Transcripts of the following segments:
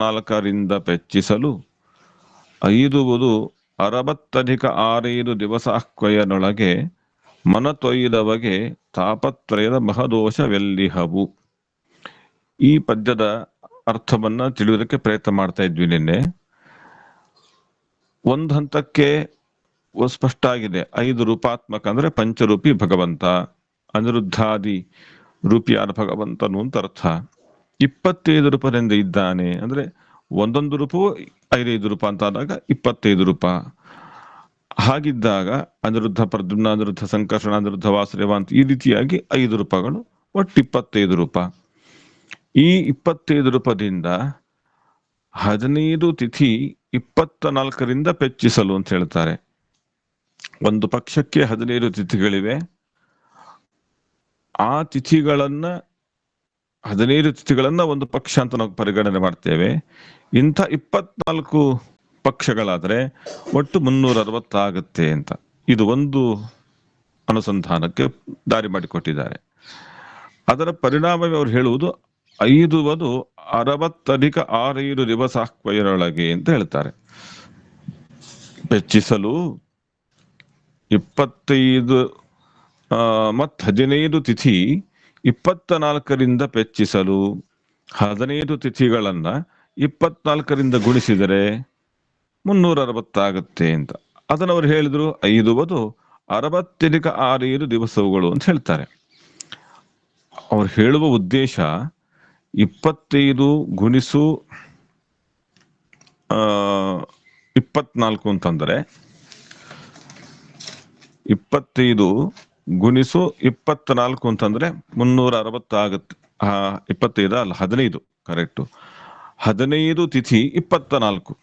4ರಿಂದ ಪೆಚ್ಚಿಸಲು ಐದುವುದು 60+6 ದಿವಸಕ್ಕೊಯ್ಯನೊಳಗೆ ಮನತೊಯ್ದವಗೆ ತಾಪತ್ರಯದ ಮಹದೋಷವೆಲ್ಲಿಹವು. ಈ ಪದ್ಯದ ಅರ್ಥವನ್ನ ತಿಳಿಯುವುದಕ್ಕೆ ಪ್ರಯತ್ನ ಮಾಡ್ತಾ ಇದ್ವಿ ನಿನ್ನೆ. ಒಂದು ಹಂತಕ್ಕೆ ಸ್ಪಷ್ಟ ಆಗಿದೆ. 5 ರೂಪಾತ್ಮಕ ಅಂದ್ರೆ ಪಂಚರೂಪಿ ಭಗವಂತ, ಅನಿರುದ್ಧಾದಿ ರೂಪಿಯಾದ ಭಗವಂತನು ಅಂತ ಅರ್ಥ. 25 ರೂಪದಿಂದ ಇದ್ದಾನೆ ಅಂದ್ರೆ ಒಂದೊಂದು ರೂಪವು 5 ರೂಪ ಅಂತ ಆದಾಗ 25 ರೂಪ. ಹಾಗಿದ್ದಾಗ ಅನಿರುದ್ಧ ಪ್ರದ್ಯುಮ್ನ, ಅನಿರುದ್ಧ ಸಂಕರ್ಷಣ, ಅನಿರುದ್ಧ ವಾಸುದೇವ ಅಂತ ಈ ರೀತಿಯಾಗಿ 5 ರೂಪಗಳು, ಒಟ್ಟು 25 ರೂಪ. ಈ 25 ರೂಪದಿಂದ 15 ತಿಥಿ 24ರಿಂದ ಪೆಚ್ಚಿಸಲು ಅಂತ ಹೇಳ್ತಾರೆ. ಒಂದು ಪಕ್ಷಕ್ಕೆ 15 ತಿಥಿಗಳಿವೆ. ಆ ತಿಥಿಗಳನ್ನ 15 ತಿಥಿಗಳನ್ನ ಒಂದು ಪಕ್ಷ ಅಂತ ನಾವು ಪರಿಗಣನೆ ಮಾಡ್ತೇವೆ. ಇಂಥ 24 ಪಕ್ಷಗಳಾದ್ರೆ ಒಟ್ಟು 360 ಆಗುತ್ತೆ ಅಂತ ಇದು ಒಂದು ಅನುಸಂಧಾನಕ್ಕೆ ದಾರಿ ಮಾಡಿಕೊಟ್ಟಿದ್ದಾರೆ. ಅದರ ಪರಿಣಾಮವೇ ಅವ್ರು ಹೇಳುವುದು 5 60+6 ದಿವಸಕ್ಕೊಯ್ಯನೊಳಗೆ ಅಂತ ಹೇಳ್ತಾರೆ. ಪೆಚ್ಚಿಸಲು 25 ಮತ್ತು 15 ತಿಥಿ 24ರಿಂದ ಪೆಚ್ಚಿಸಲು 15 ತಿಥಿಗಳನ್ನ 24ರಿಂದ ಗುಣಿಸಿದರೆ 360 ಆಗುತ್ತೆ ಅಂತ. ಅದನ್ನು ಅವ್ರು ಹೇಳಿದ್ರು 5+60+6 ದಿವಸಗಳು ಅಂತ ಹೇಳ್ತಾರೆ. ಅವ್ರು ಹೇಳುವ ಉದ್ದೇಶ 25 ಗುಣಿಸು 24 ಅಂತಂದ್ರೆ 25 ಗುಣಿಸು 24 ಅಂತಂದ್ರೆ 360 ಆಗುತ್ತೆ. 25 ಅಲ್ಲ 15, ಕರೆಕ್ಟು. 15 ತಿಥಿ 24,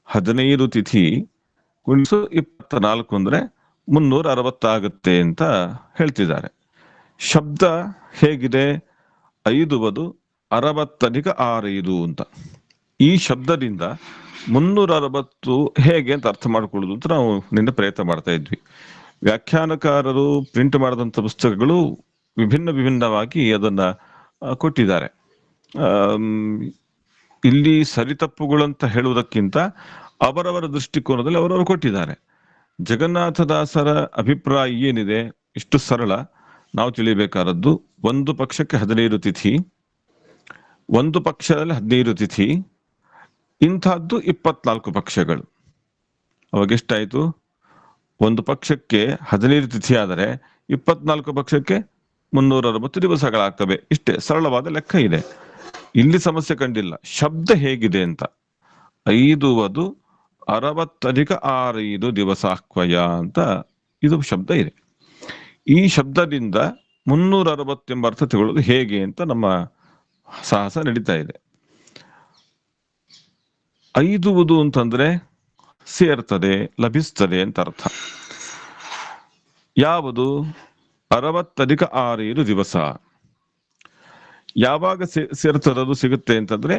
15 ತಿಥಿ ಗುಣಿಸು 24 ಅಂದ್ರೆ 360 ಆಗುತ್ತೆ ಅಂತ ಹೇಳ್ತಿದ್ದಾರೆ. ಶಬ್ದ ಹೇಗಿದೆ? 5+60+6 ಅಂತ. ಈ ಶಬ್ದದಿಂದ 360 ಹೇಗೆ ಅಂತ ಅರ್ಥ ಮಾಡ್ಕೊಳ್ಳೋದು ಅಂತ ನಾವು ನಿನ್ನೆ ಪ್ರಯತ್ನ ಮಾಡ್ತಾ ಇದ್ವಿ. ವ್ಯಾಖ್ಯಾನಕಾರರು ಪ್ರಿಂಟ್ ಮಾಡಿದಂಥ ಪುಸ್ತಕಗಳು ವಿಭಿನ್ನವಾಗಿ ಅದನ್ನ ಕೊಟ್ಟಿದ್ದಾರೆ. ಇಲ್ಲಿ ಸರಿತಪ್ಪುಗಳಂತ ಹೇಳುವುದಕ್ಕಿಂತ ಅವರವರ ದೃಷ್ಟಿಕೋನದಲ್ಲಿ ಅವರವರು ಕೊಟ್ಟಿದ್ದಾರೆ. ಜಗನ್ನಾಥದಾಸರ ಅಭಿಪ್ರಾಯ ಏನಿದೆ? ಇಷ್ಟು ಸರಳ. ನಾವು ತಿಳಿಬೇಕಾದದ್ದು ಒಂದು ಪಕ್ಷಕ್ಕೆ 15 ತಿಥಿ, ಒಂದು ಪಕ್ಷದಲ್ಲಿ 15 ತಿಥಿ, ಇಂಥದ್ದು 24 ಪಕ್ಷಗಳು. ಅವಾಗ ಎಷ್ಟಾಯ್ತು? ಒಂದು ಪಕ್ಷಕ್ಕೆ 15 ತಿಥಿ ಆದರೆ 24 ಪಕ್ಷಕ್ಕೆ 360 ದಿವಸಗಳಾಗ್ತವೆ. ಇಷ್ಟೇ ಸರಳವಾದ ಲೆಕ್ಕ ಇದೆ. ಇಲ್ಲಿ ಸಮಸ್ಯೆ ಕಂಡಿಲ್ಲ. ಶಬ್ದ ಹೇಗಿದೆ ಅಂತ. 5+60+6 ದಿವಸಕ್ಕೊಯ್ಯ ಅಂತ ಇದು ಶಬ್ದ ಇದೆ. ಈ ಶಬ್ದದಿಂದ 360 ಎಂಬ ಅರ್ಥ ತಗೊಳ್ಳೋದು ಹೇಗೆ ಅಂತ ನಮ್ಮ ಸಾಹಸ ನಡೀತಾ ಇದೆ. 5 ಅಂತಂದ್ರೆ ಸೇರ್ತದೆ, ಲಭಿಸ್ತದೆ ಅಂತ ಅರ್ಥ. ಯಾವುದು? 60+6 ದಿವಸ. ಯಾವಾಗ ಸೇರ್ತದದು ಸಿಗುತ್ತೆ ಅಂತಂದ್ರೆ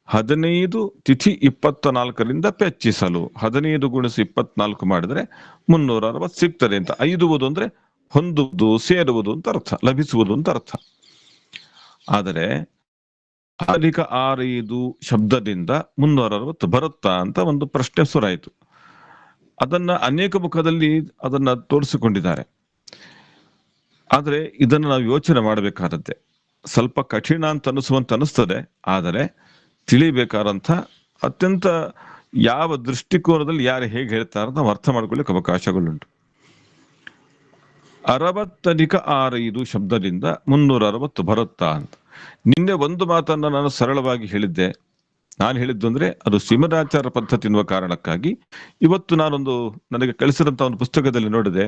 15 ತಿಥಿ 24ರಿಂದ ಪೆಚ್ಚಿಸಲು. 15 ಗುಣಿಸು 24 ಮಾಡಿದ್ರೆ 360 ಸಿಗ್ತದೆ ಅಂತ. 5 ಅಂದ್ರೆ ಹೊಂದುವುದು, ಸೇರುವುದು ಅಂತ ಅರ್ಥ, ಲಭಿಸುವುದು ಅಂತ ಅರ್ಥ. ಆದರೆ 6+6 ಶಬ್ದದಿಂದ 360 ಬರುತ್ತಾ ಅಂತ ಒಂದು ಪ್ರಶ್ನೆ ಸುರಾಯಿತು. ಅದನ್ನ ಅನೇಕ ಮುಖದಲ್ಲಿ ಅದನ್ನ ತೋರಿಸಿಕೊಂಡಿದ್ದಾರೆ. ಆದ್ರೆ ಇದನ್ನು ನಾವು ಯೋಚನೆ ಮಾಡಬೇಕಾದದ್ದೇ. ಸ್ವಲ್ಪ ಕಠಿಣ ಅಂತ ಅನಿಸ್ತದೆ. ಆದರೆ ತಿಳಿಬೇಕಾದಂಥ ಅತ್ಯಂತ ಯಾವ ದೃಷ್ಟಿಕೋನದಲ್ಲಿ ಯಾರು ಹೇಗೆ ಹೇಳ್ತಾರೆ ನಾವು ಅರ್ಥ ಮಾಡ್ಕೊಳ್ಳಿಕ್ಕೆ ಅವಕಾಶಗಳುಂಟು. 60+6 ಶಬ್ದದಿಂದ 360 ಬರುತ್ತಾ ಅಂತ. ನಿನ್ನೆ ಒಂದು ಮಾತನ್ನ ನಾನು ಸರಳವಾಗಿ ಹೇಳಿದ್ದೆ. ನಾನು ಹೇಳಿದ್ದು ಅಂದ್ರೆ ಅದು ಶ್ರೀಮದಾಚಾರ್ಯ ಪದ್ಧತಿ ಎನ್ನುವ ಕಾರಣಕ್ಕಾಗಿ ಇವತ್ತು ನಾನೊಂದು ನನಗೆ ಕಳಿಸಿದಂತ ಒಂದು ಪುಸ್ತಕದಲ್ಲಿ ನೋಡಿದೆ.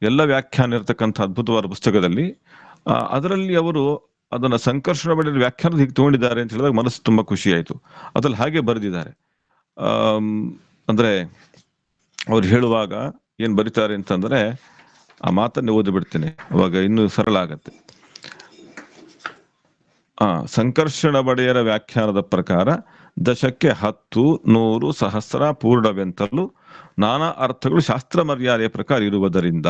ಎಲ್ಲ ವ್ಯಾಖ್ಯಾನ ಇರತಕ್ಕಂಥ ಅದ್ಭುತವಾದ ಪುಸ್ತಕದಲ್ಲಿ ಅದರಲ್ಲಿ ಅವರು ಅದನ್ನ ಸಂಕರ್ಷಣ ಬಡಿಯ ವ್ಯಾಖ್ಯಾನದ ಹೀಗೆ ತಗೊಂಡಿದ್ದಾರೆ ಅಂತ ಹೇಳಿದಾಗ ಮನಸ್ಸು ತುಂಬಾ ಖುಷಿ ಆಯ್ತು. ಅದ್ರಲ್ಲಿ ಹಾಗೆ ಬರೆದಿದ್ದಾರೆ. ಅಂದ್ರೆ ಅವ್ರು ಹೇಳುವಾಗ ಏನ್ ಬರೀತಾರೆ ಅಂತಂದ್ರೆ ಆ ಮಾತನ್ನೇ ಓದಿ ಬಿಡ್ತೇನೆ, ಅವಾಗ ಇನ್ನೂ ಸರಳ ಆಗತ್ತೆ. ಸಂಕರ್ಷಣ ಬಡೆಯರ ವ್ಯಾಖ್ಯಾನದ ಪ್ರಕಾರ ದಶಕ್ಕೆ 10, 100, ಸಹಸ್ರ, ಪೂರ್ಣವೆಂತಲೂ ನಾನಾ ಅರ್ಥಗಳು ಶಾಸ್ತ್ರ ಮರ್ಯಾದೆಯ ಪ್ರಕಾರ ಇರುವುದರಿಂದ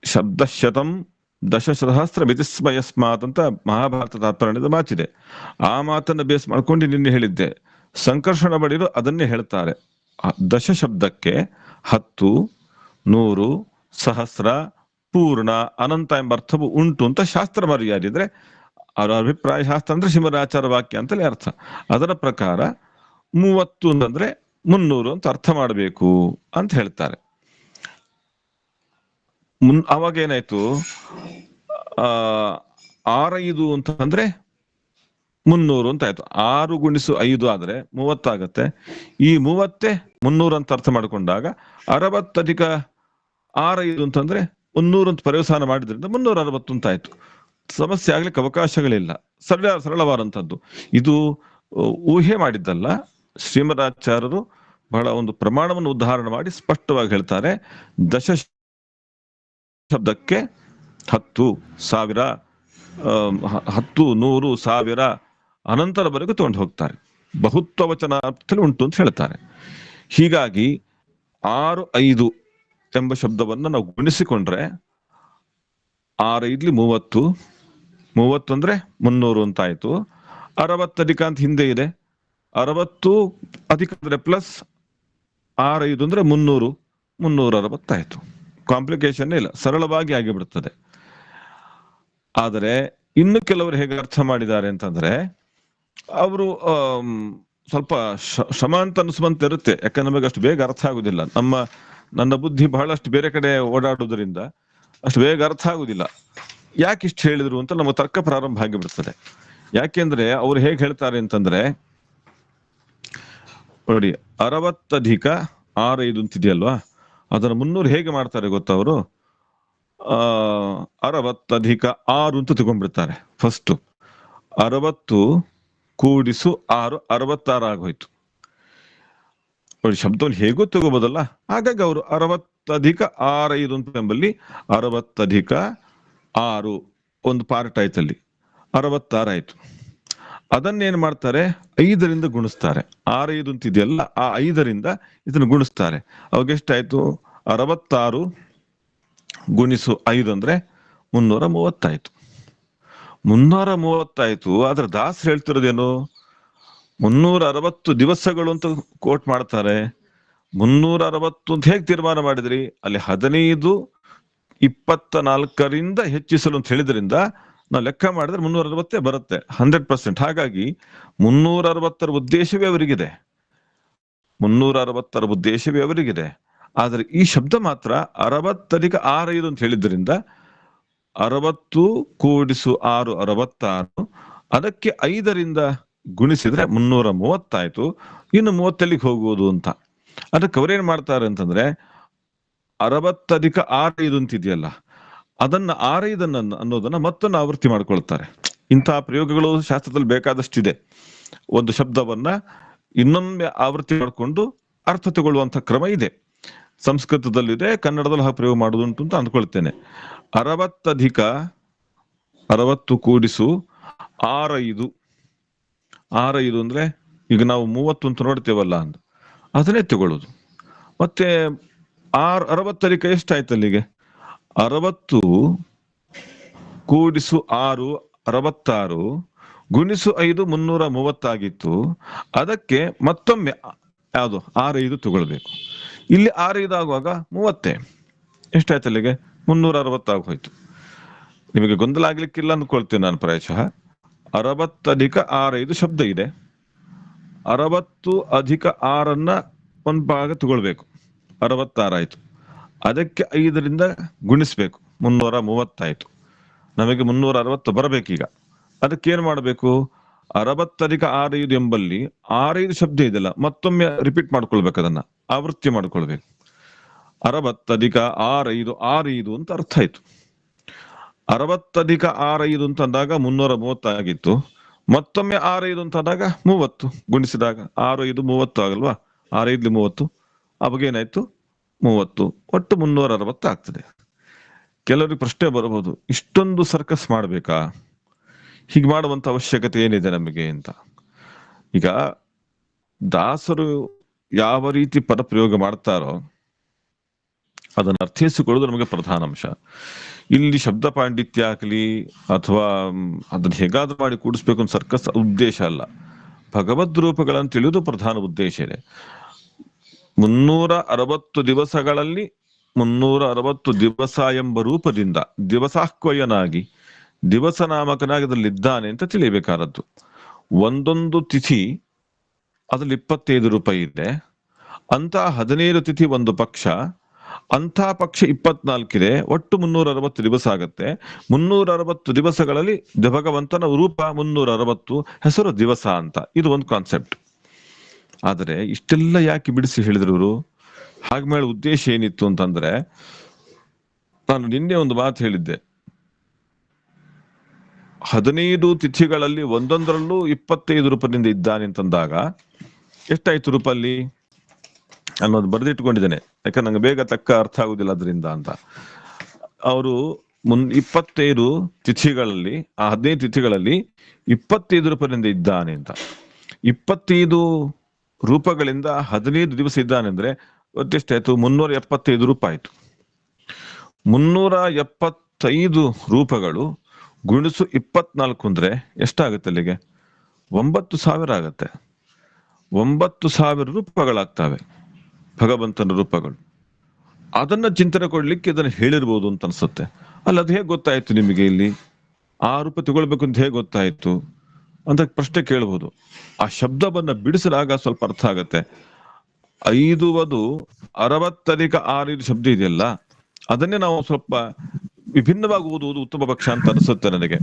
ಶಬ್ದಶತಂ ದಶಸಹಸ್ರ ವಿಧಿಸ್ಮಯಸ್ಮಾತ್ ಅಂತ ಮಹಾಭಾರತ ತಾತ್ಪರ್ಯದ ಮಾತಿದೆ. ಆ ಮಾತನ್ನ ಬೇಸ್ ಮಾಡ್ಕೊಂಡು ನಿನ್ನೆ ಹೇಳಿದ್ದೆ. ಸಂಕರ್ಷಣ ಬಡಿರು ಅದನ್ನೇ ಹೇಳ್ತಾರೆ. ದಶ ಶಬ್ದಕ್ಕೆ 10, 100, ಸಹಸ್ರ, ಪೂರ್ಣ, ಅನಂತ ಎಂಬ ಅರ್ಥವು ಉಂಟು ಅಂತ ಶಾಸ್ತ್ರ ಮರ್ಯಾದೆ. ಅಂದ್ರೆ ಅವರ ಅಭಿಪ್ರಾಯ ಶಾಸ್ತ್ರ ಅಂದ್ರೆ ಶ್ರೀಮದಾಚಾರ್ಯ ವಾಕ್ಯ ಅಂತಲೇ ಅರ್ಥ. ಅದರ ಪ್ರಕಾರ 30 ಅಂತಂದ್ರೆ 300 ಅಂತ ಅರ್ಥ ಮಾಡಬೇಕು ಅಂತ ಹೇಳ್ತಾರೆ. ಅವಾಗ ಏನಾಯ್ತು, 6 ಅಂತ ಅಂದ್ರೆ 300 ಅಂತ ಆಯ್ತು. 6 × 5 ಆದ್ರೆ 30 ಆಗತ್ತೆ. ಈ 30 300 ಅಂತ ಅರ್ಥ ಮಾಡ್ಕೊಂಡಾಗ 60 ಅಧಿಕ 6 ಅಂತಂದ್ರೆ 100 ಅಂತ ಪರ್ಯವಸಾನ ಮಾಡಿದ್ರಿಂದ 360 ಅಂತ ಆಯ್ತು. ಸಮಸ್ಯೆ ಆಗ್ಲಿಕ್ಕೆ ಅವಕಾಶಗಳಿಲ್ಲ. ಸರಳವಾದಂಥದ್ದು. ಇದು ಊಹೆ ಮಾಡಿದ್ದಲ್ಲ. ಶ್ರೀಮದಾಚಾರ್ಯರು ಬಹಳ ಒಂದು ಪ್ರಮಾಣವನ್ನು ಉದಾಹರಣೆ ಮಾಡಿ ಸ್ಪಷ್ಟವಾಗಿ ಹೇಳ್ತಾರೆ. ದಶ ಶಬ್ದಕ್ಕೆ 10, 1000, 10, 100, 1000 ಅನಂತರವರೆಗೂ ತಗೊಂಡು ಹೋಗ್ತಾರೆ. ಬಹುತ್ವ ವಚನ ಅರ್ಥದಲ್ಲಿ ಉಂಟು ಅಂತ ಹೇಳ್ತಾರೆ. ಹೀಗಾಗಿ 6, 5 ಎಂಬ ಶಬ್ದವನ್ನು ನಾವು ಗುಣಿಸಿಕೊಂಡ್ರೆ 6, 5 30, 30 ಅಂದ್ರೆ 300 ಅಂತ ಆಯ್ತು. 60 ಅಧಿಕ ಅಂತ ಹಿಂದೆ ಇದೆ. 60 ಅಧಿಕ ಅಂದ್ರೆ ಪ್ಲಸ್ 6, 5 ಅಂದ್ರೆ 300, 360 ಆಯ್ತು. ಕಾಂಪ್ಲಿಕೇಶನ್ ಇಲ್ಲ, ಸರಳವಾಗಿ ಆಗಿಬಿಡುತ್ತದೆ. ಆದರೆ ಇನ್ನು ಕೆಲವರು ಹೇಗೆ ಅರ್ಥ ಮಾಡಿದ್ದಾರೆ ಅಂತಂದ್ರೆ, ಅವರು ಸ್ವಲ್ಪ ಶ್ರಮ ಅಂತ ಅನಿಸುವಂತ ಇರುತ್ತೆ. ಯಾಕಂದ್ರೆ ನಮಗೆ ಅಷ್ಟು ಬೇಗ ಅರ್ಥ ಆಗುದಿಲ್ಲ. ನನ್ನ ಬುದ್ಧಿ ಬಹಳಷ್ಟು ಬೇರೆ ಕಡೆ ಓಡಾಡುವುದರಿಂದ ಅಷ್ಟು ಬೇಗ ಅರ್ಥ ಆಗುದಿಲ್ಲ. ಯಾಕೆ ಇಷ್ಟು ಹೇಳಿದ್ರು ಅಂತ ನಮ್ಮ ತರ್ಕ ಪ್ರಾರಂಭ ಆಗಿಬಿಡ್ತದೆ. ಯಾಕೆಂದ್ರೆ ಅವ್ರು ಹೇಗೆ ಹೇಳ್ತಾರೆ ಅಂತಂದ್ರೆ, ನೋಡಿ 60 ಅಧಿಕ 6, 5 ಅಂತಿದೆಯಲ್ವಾ, ಅದನ್ನ 300 ಹೇಗೆ ಮಾಡ್ತಾರೆ ಗೊತ್ತಾ ಅವರು? 60 ಅಧಿಕ 6 ಅಂತ ತಗೊಂಡ್ಬಿಡ್ತಾರೆ. ಫಸ್ಟ್ 60 ಕೂಡಿಸು 6, 66 ಆಗೋಯ್ತು. ನೋಡಿ, ಶಬ್ದವನ್ನು ಹೇಗೂ ತಗೋಬೋದಲ್ಲ. ಹಾಗಾಗಿ ಅವರು 60 ಅಧಿಕ 6, 5 ಅಂತ ಎಂಬಲ್ಲಿ 60 ಅಧಿಕ 6 ಒಂದು ಪಾರ್ಟ್ ಆಯ್ತಲ್ಲಿ, 66 ಆಯ್ತು. ಅದನ್ನೇನ್ ಮಾಡ್ತಾರೆ, 5ರಿಂದ ಗುಣಿಸ್ತಾರೆ. 6, 5 ಅಂತಿದೆಯಲ್ಲ, ಆ 5ರಿಂದ ಇದನ್ನು ಗುಣಿಸ್ತಾರೆ. ಅವಾಗ ಎಷ್ಟಾಯ್ತು? 66 ಗುಣಿಸು 5 ಅಂದ್ರೆ 330 ಆಯ್ತು. 330 ಆಯ್ತು. ಆದ್ರೆ ದಾಸರು ಹೇಳ್ತಿರೋದೇನು? 360 ದಿವಸಗಳು ಅಂತ ಕೋಟ್ ಮಾಡ್ತಾರೆ. 360 ಅಂತ ಹೇಗೆ ತೀರ್ಮಾನ ಮಾಡಿದ್ರಿ? ಅಲ್ಲಿ 15 24ರಿಂದ ಹೆಚ್ಚಿಸಲು ಅಂತ ಹೇಳಿದ್ರಿಂದ ನಾವು ಲೆಕ್ಕ ಮಾಡಿದ್ರೆ 360 ಬರುತ್ತೆ, 100%. ಹಾಗಾಗಿ 360 ಉದ್ದೇಶವೇ ಅವರಿಗಿದೆ. 360 ಉದ್ದೇಶವೇ ಅವರಿಗಿದೆ. ಆದ್ರೆ ಈ ಶಬ್ದ ಮಾತ್ರ 60 ಅಧಿಕ 6, 5 ಅಂತ ಹೇಳಿದ್ರಿಂದ 60 ಕೂಡಿಸು 6, 66. ಅದಕ್ಕೆ 5ರಿಂದ ಗುಣಿಸಿದ್ರೆ 330 ಆಯ್ತು. ಇನ್ನು 30 ಹೋಗುವುದು ಅಂತ. ಅದಕ್ಕೆ ಅವ್ರೇನ್ ಮಾಡ್ತಾರೆ ಅಂತಂದ್ರೆ, 60 ಅಧಿಕ 6, 5 ಅಂತಿದೆಯಲ್ಲ, ಅದನ್ನ 6, 5 ಅನ್ನೋದನ್ನ ಮತ್ತೊಂದು ಆವೃತ್ತಿ ಮಾಡ್ಕೊಳ್ತಾರೆ. ಇಂತಹ ಪ್ರಯೋಗಗಳು ಶಾಸ್ತ್ರದಲ್ಲಿ ಬೇಕಾದಷ್ಟಿದೆ. ಒಂದು ಶಬ್ದವನ್ನ ಇನ್ನೊಮ್ಮೆ ಆವೃತ್ತಿ ಮಾಡಿಕೊಂಡು ಅರ್ಥ ತಗೊಳ್ಳುವಂತ ಕ್ರಮ ಇದೆ. ಸಂಸ್ಕೃತದಲ್ಲಿದೆ, ಕನ್ನಡದಲ್ಲಿ ಹಾಗೆ ಪ್ರಯೋಗ ಮಾಡುದುಂಟು ಅಂತ ಅಂದ್ಕೊಳ್ತೇನೆ. 60 ಅಧಿಕ 60 ಕೂಡಿಸು 6, 5. 6, 5 ಅಂದ್ರೆ ಈಗ ನಾವು 30 ಅಂತ ನೋಡ್ತೇವಲ್ಲ ಅಂತ ಅದನ್ನೇ ತಗೊಳ್ಳೋದು. ಮತ್ತೆ 60 ಅಧಿಕ ಎಷ್ಟಾಯ್ತು ಅಲ್ಲಿಗೆ? 60 ಕೂಡಿಸು 6, 66 ಗುಣಿಸು 5, 330 ಆಗಿತ್ತು. ಅದಕ್ಕೆ ಮತ್ತೊಮ್ಮೆ ಯಾವುದು 6, 5 ತಗೊಳ್ಬೇಕು. ಇಲ್ಲಿ 6, 5 ಆಗುವಾಗ 30 ಎಷ್ಟಾಯ್ತು ಅಲ್ಲಿಗೆ? 360 ಆಗೋಯ್ತು. ನಿಮಗೆ ಗೊಂದಲ ಆಗ್ಲಿಕ್ಕಿಲ್ಲ ಅಂದ್ಕೊಳ್ತೇನೆ ನಾನು ಪ್ರಾಯಶಃ. 60 ಅಧಿಕ 6, 5 ಶಬ್ದ ಇದೆ. 60 ಅಧಿಕ 6 ಒಂದು ಭಾಗ ತಗೊಳ್ಬೇಕು, 66 ಆಯ್ತು. ಅದಕ್ಕೆ 5ರಿಂದ ಗುಣಿಸ್ಬೇಕು, 330 ಆಯ್ತು. ನಮಗೆ 360 ಬರಬೇಕೀಗ. ಅದಕ್ಕೆ ಏನ್ ಮಾಡಬೇಕು? 60 ಅಧಿಕ 6, 5 ಎಂಬಲ್ಲಿ 6, 5 ಶಬ್ದ ಇದೆಯಲ್ಲ, ಮತ್ತೊಮ್ಮೆ ರಿಪೀಟ್ ಮಾಡ್ಕೊಳ್ಬೇಕು, ಅದನ್ನ ಆವೃತ್ತಿ ಮಾಡ್ಕೊಳ್ಬೇಕು. 60 ಅಧಿಕ 6, 5 6, 5 ಅಂತ ಅರ್ಥ ಆಯ್ತು. 60 ಅಧಿಕ 6, 5 ಅಂತ ಅಂದಾಗ 330 ಆಗಿತ್ತು. ಮತ್ತೊಮ್ಮೆ 6, 5 ಅಂತ ಅಂದಾಗ 30 ಗುಣಿಸಿದಾಗ 6, 5 30 ಆಗಲ್ವಾ? 6, 5 30. ಅವಾಗ ಏನಾಯ್ತು? 30. ಒಟ್ಟು 360 ಆಗ್ತದೆ. ಕೆಲವರಿಗೆ ಪ್ರಶ್ನೆ ಬರಬಹುದು, ಇಷ್ಟೊಂದು ಸರ್ಕಸ್ ಮಾಡ್ಬೇಕಾ? ಹೀಗೆ ಮಾಡುವಂತ ಅವಶ್ಯಕತೆ ಏನಿದೆ ನಮಗೆ ಅಂತ. ಈಗ ದಾಸರು ಯಾವ ರೀತಿ ಪದ ಪ್ರಯೋಗ ಮಾಡ್ತಾರೋ ಅದನ್ನು ಅರ್ಥೈಸಿಕೊಳ್ಳುವುದು ನಮಗೆ ಪ್ರಧಾನ ಅಂಶ. ಇಲ್ಲಿ ಶಬ್ದ ಪಾಂಡಿತ್ಯ ಆಗಲಿ ಅಥವಾ ಅದನ್ನ ಹೇಗಾದ್ರೂ ಮಾಡಿ ಕೂಡಿಸ್ಬೇಕು ಅಂತ ಸರ್ಕಸ್ ಉದ್ದೇಶ ಅಲ್ಲ. ಭಗವದ್ ರೂಪಗಳನ್ನು ತಿಳಿಯುವುದು ಪ್ರಧಾನ ಉದ್ದೇಶ ಇದೆ. 360 ದಿವಸಗಳಲ್ಲಿ 360 ದಿವಸ ಎಂಬ ರೂಪದಿಂದ ದಿವಸಾಹ್ವಯನಾಗಿ ದಿವಸ ನಾಮಕನಾಗಿ ಅದರಲ್ಲಿದ್ದಾನೆ ಅಂತ ತಿಳಿಯಬೇಕಾದದ್ದು. ಒಂದೊಂದು ತಿಥಿ ಅದ್ರಲ್ಲಿ 25 ರೂಪಾಯಿ ಇದೆ. ಅಂತ 15 ತಿಥಿ ಒಂದು ಪಕ್ಷ, ಅಂತ ಪಕ್ಷ 24 ಇದೆ. ಒಟ್ಟು 360 ದಿವಸ ಆಗತ್ತೆ. 360 ದಿವಸಗಳಲ್ಲಿ ಭಗವಂತನ ರೂಪ 360, ಹೆಸರು ದಿವಸ ಅಂತ. ಇದು ಒಂದು ಕಾನ್ಸೆಪ್ಟ್. ಆದರೆ ಇಷ್ಟೆಲ್ಲ ಯಾಕೆ ಬಿಡಿಸಿ ಹೇಳಿದ್ರು ಇವರು? ಹಾಗೆ ಉದ್ದೇಶ ಏನಿತ್ತು ಅಂತಂದ್ರೆ, ನಾನು ನಿನ್ನೆ ಒಂದು ಮಾತು ಹೇಳಿದ್ದೆ. 15 ತಿಥಿಗಳಲ್ಲಿ ಒಂದೊಂದರಲ್ಲೂ 25 ರೂಪಾಯಿಂದ ಇದ್ದಾನೆ ಅಂತಂದಾಗ ಎಷ್ಟಾಯ್ತು ರೂಪಲ್ಲಿ ಅನ್ನೋದು ಬರೆದಿಟ್ಕೊಂಡಿದ್ದೇನೆ. ಯಾಕಂದ್ರೆ ನಂಗೆ ಬೇಗ ತಕ್ಕ ಅರ್ಥ ಆಗುದಿಲ್ಲ ಅದರಿಂದ ಅಂತ. ಅವರು 25 ತಿಥಿಗಳಲ್ಲಿ, ಆ 15 ತಿಥಿಗಳಲ್ಲಿ 25 ರೂಪಾಯಿಂದ ಇದ್ದಾನೆ ಅಂತ. 25 ರೂಪಗಳಿಂದ 15 ದಿವಸ ಇದ್ದಾನೆ ಅಂದ್ರೆ ಎಷ್ಟಾಯ್ತು? 375 ರೂಪಾಯಿ ಆಯ್ತು. 375 ರೂಪಗಳು ಗುಣಿಸು 24 ಅಂದ್ರೆ ಎಷ್ಟಾಗುತ್ತೆ ಅಲ್ಲಿಗೆ? 9,000 ಆಗತ್ತೆ. 9,000 ರೂಪಗಳಾಗ್ತವೆ ಭಗವಂತನ ರೂಪಗಳು. ಅದನ್ನ ಚಿಂತನೆ ಕೊಡ್ಲಿಕ್ಕೆ ಇದನ್ನ ಹೇಳಿರ್ಬೋದು ಅಂತ ಅನ್ಸುತ್ತೆ. ಅಲ್ಲ, ಅದು ಹೇಗೆ ಗೊತ್ತಾಯ್ತು ನಿಮಗೆ? ಇಲ್ಲಿ ಆ ರೂಪ ತಗೊಳ್ಬೇಕು ಅಂತ ಹೇಗೆ ಗೊತ್ತಾಯ್ತು ಅಂತ ಪ್ರಶ್ನೆ ಕೇಳ್ಬೋದು. ಆ ಶಬ್ದವನ್ನ ಬಿಡಿಸಿದಾಗ ಸ್ವಲ್ಪ ಅರ್ಥ ಆಗತ್ತೆ. 5 ಅದು 60 + 6 ಶಬ್ದ ಇದೆಯಲ್ಲ, ಅದನ್ನೇ ನಾವು ಸ್ವಲ್ಪ ವಿಭಿನ್ನವಾಗಿ ಓದುವುದು ಉತ್ತಮ ಪಕ್ಷ ಅಂತ ಅನಿಸುತ್ತೆ ನನಗೆ.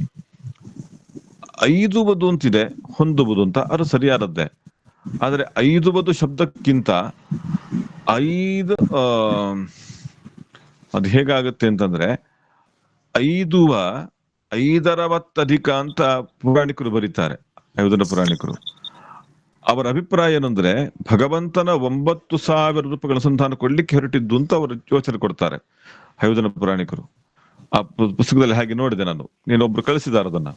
5 ಅಂತಿದೆ, ಹೊಂದುವುದು ಅಂತ, ಅದು ಸರಿಯಾದದ್ದೇ. ಆದ್ರೆ 5 ಶಬ್ದಕ್ಕಿಂತ 5 ಅದು ಹೇಗಾಗುತ್ತೆ ಅಂತಂದ್ರೆ 5 560 ಅಂತ ಪುರಾಣಿಕರು ಬರೀತಾರೆ. 5 ಪುರಾಣಿಕರು ಅವರ ಅಭಿಪ್ರಾಯ ಏನಂದ್ರೆ ಭಗವಂತನ 9,000 ರೂಪಗಳ ಸಂತಾನ ಕೊಡ್ಲಿಕ್ಕೆ ಹೊರಟಿದ್ದು ಅಂತ ಅವರು ಯೋಚನೆ ಕೊಡ್ತಾರೆ 5 ಪುರಾಣಿಕರು. ಆ ಪುಸ್ತಕದಲ್ಲಿ ಹಾಗೆ ನೋಡಿದೆ ನಾನು, ನೀನೊಬ್ರು ಕಳಿಸಿದಾರ ಅದನ್ನ.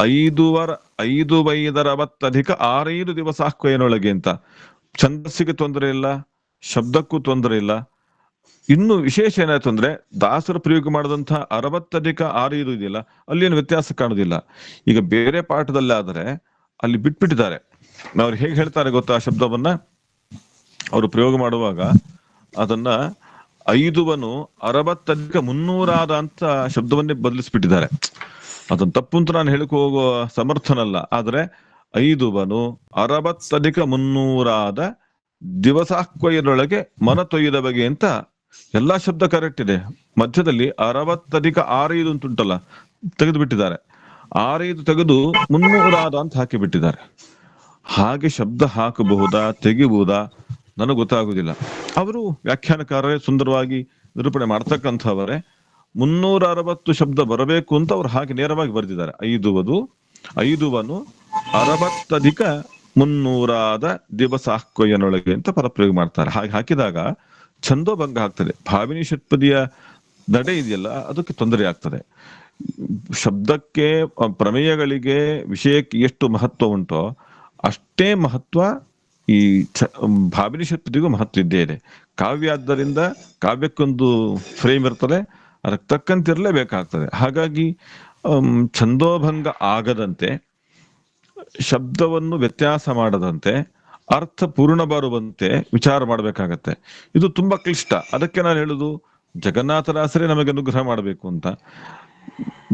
5 560 6 ದಿವಸ ಹಾಕುವನೊಳಗೆ ಅಂತ. ಛಂದಸ್ಸಿಗೆ ತೊಂದರೆ ಇಲ್ಲ, ಶಬ್ದಕ್ಕೂ ತೊಂದರೆ ಇಲ್ಲ. ಇನ್ನು ವಿಶೇಷ ಏನಾಯ್ತು ಅಂದ್ರೆ ದಾಸರ ಪ್ರಯೋಗ ಮಾಡಿದಂತಹ 60 + 6 ಇದೆಯಲ್ಲ, ಅಲ್ಲಿ ಏನು ವ್ಯತ್ಯಾಸ ಕಾಣುದಿಲ್ಲ. ಈಗ ಬೇರೆ ಪಾಠದಲ್ಲಾದರೆ ಅಲ್ಲಿ ಬಿಟ್ಬಿಟ್ಟಿದ್ದಾರೆ. ಅವ್ರು ಹೇಗೆ ಹೇಳ್ತಾರೆ ಗೊತ್ತಾ? ಆ ಶಬ್ದವನ್ನ ಅವರು ಪ್ರಯೋಗ ಮಾಡುವಾಗ ಅದನ್ನ 5 60 300 ಅಂತ ಶಬ್ದವನ್ನೇ ಬದಲಿಸ್ಬಿಟ್ಟಿದ್ದಾರೆ. ಅದನ್ನ ತಪ್ಪು ಅಂತ ನಾನು ಹೇಳಕ್ ಹೋಗುವ ಸಮರ್ಥನಲ್ಲ. ಆದ್ರೆ 5 60 300 ದಿವಸಾಹ್ವಯದೊಳಗೆ ಮನ ತೊಯ್ಯದ ಬಗೆ ಅಂತ ಎಲ್ಲಾ ಶಬ್ದ ಕರೆಕ್ಟ್ ಇದೆ. ಮಧ್ಯದಲ್ಲಿ 60 + 6 ಅಂತುಂಟಲ್ಲ, ತೆಗೆದು ಬಿಟ್ಟಿದ್ದಾರೆ. 6 ತೆಗೆದು 300 ಅಂತ ಹಾಕಿ ಬಿಟ್ಟಿದ್ದಾರೆ. ಹಾಗೆ ಶಬ್ದ ಹಾಕಬಹುದಾ ತೆಗಿಬಹುದಾ ನನಗೆ ಗೊತ್ತಾಗುದಿಲ್ಲ. ಅವರು ವ್ಯಾಖ್ಯಾನಕಾರರೇ ಸುಂದರವಾಗಿ ನಿರೂಪಣೆ ಮಾಡ್ತಕ್ಕಂಥವರೇ 360 ಶಬ್ದ ಬರಬೇಕು ಅಂತ ಅವ್ರು ಹಾಗೆ ನೇರವಾಗಿ ಬರೆದಿದ್ದಾರೆ. 5 60 300 ದಿವಸಾಹ್ವಯನೊಳಗೆ ಅಂತ ಪರಪ್ರಯೋಗ ಮಾಡ್ತಾರೆ. ಹಾಗೆ ಹಾಕಿದಾಗ ಛಂದೋಭಂಗ ಆಗ್ತದೆ. ಭಾವಿನಿ ಷಟ್ಪದಿಯ ನಡೆ ಇದೆಯಲ್ಲ, ಅದಕ್ಕೆ ತೊಂದರೆ ಆಗ್ತದೆ. ಶಬ್ದಕ್ಕೆ, ಪ್ರಮೇಯಗಳಿಗೆ, ವಿಷಯಕ್ಕೆ ಎಷ್ಟು ಮಹತ್ವ ಉಂಟೋ ಅಷ್ಟೇ ಮಹತ್ವ ಈ ಭಾವಿನಿ ಷಟ್ಪದಿಗೂ ಮಹತ್ವ ಇದ್ದೇ ಇದೆ. ಕಾವ್ಯ ಆದ್ದರಿಂದ ಕಾವ್ಯಕ್ಕೊಂದು ಫ್ರೇಮ್ ಇರ್ತದೆ, ಅದಕ್ಕೆ ತಕ್ಕಂತಿರ್ಲೇಬೇಕಾಗ್ತದೆ. ಹಾಗಾಗಿ ಛಂದೋಭಂಗ ಆಗದಂತೆ, ಶಬ್ದವನ್ನು ವ್ಯತ್ಯಾಸ ಮಾಡದಂತೆ, ಅರ್ಥ ಪೂರ್ಣ ಬರುವಂತೆ ವಿಚಾರ ಮಾಡ್ಬೇಕಾಗತ್ತೆ. ಇದು ತುಂಬಾ ಕ್ಲಿಷ್ಟ. ಅದಕ್ಕೆ ನಾನು ಹೇಳುದು ಜಗನ್ನಾಥದಾಸರೇ ನಮಗೆ ಅನುಗ್ರಹ ಮಾಡಬೇಕು ಅಂತ.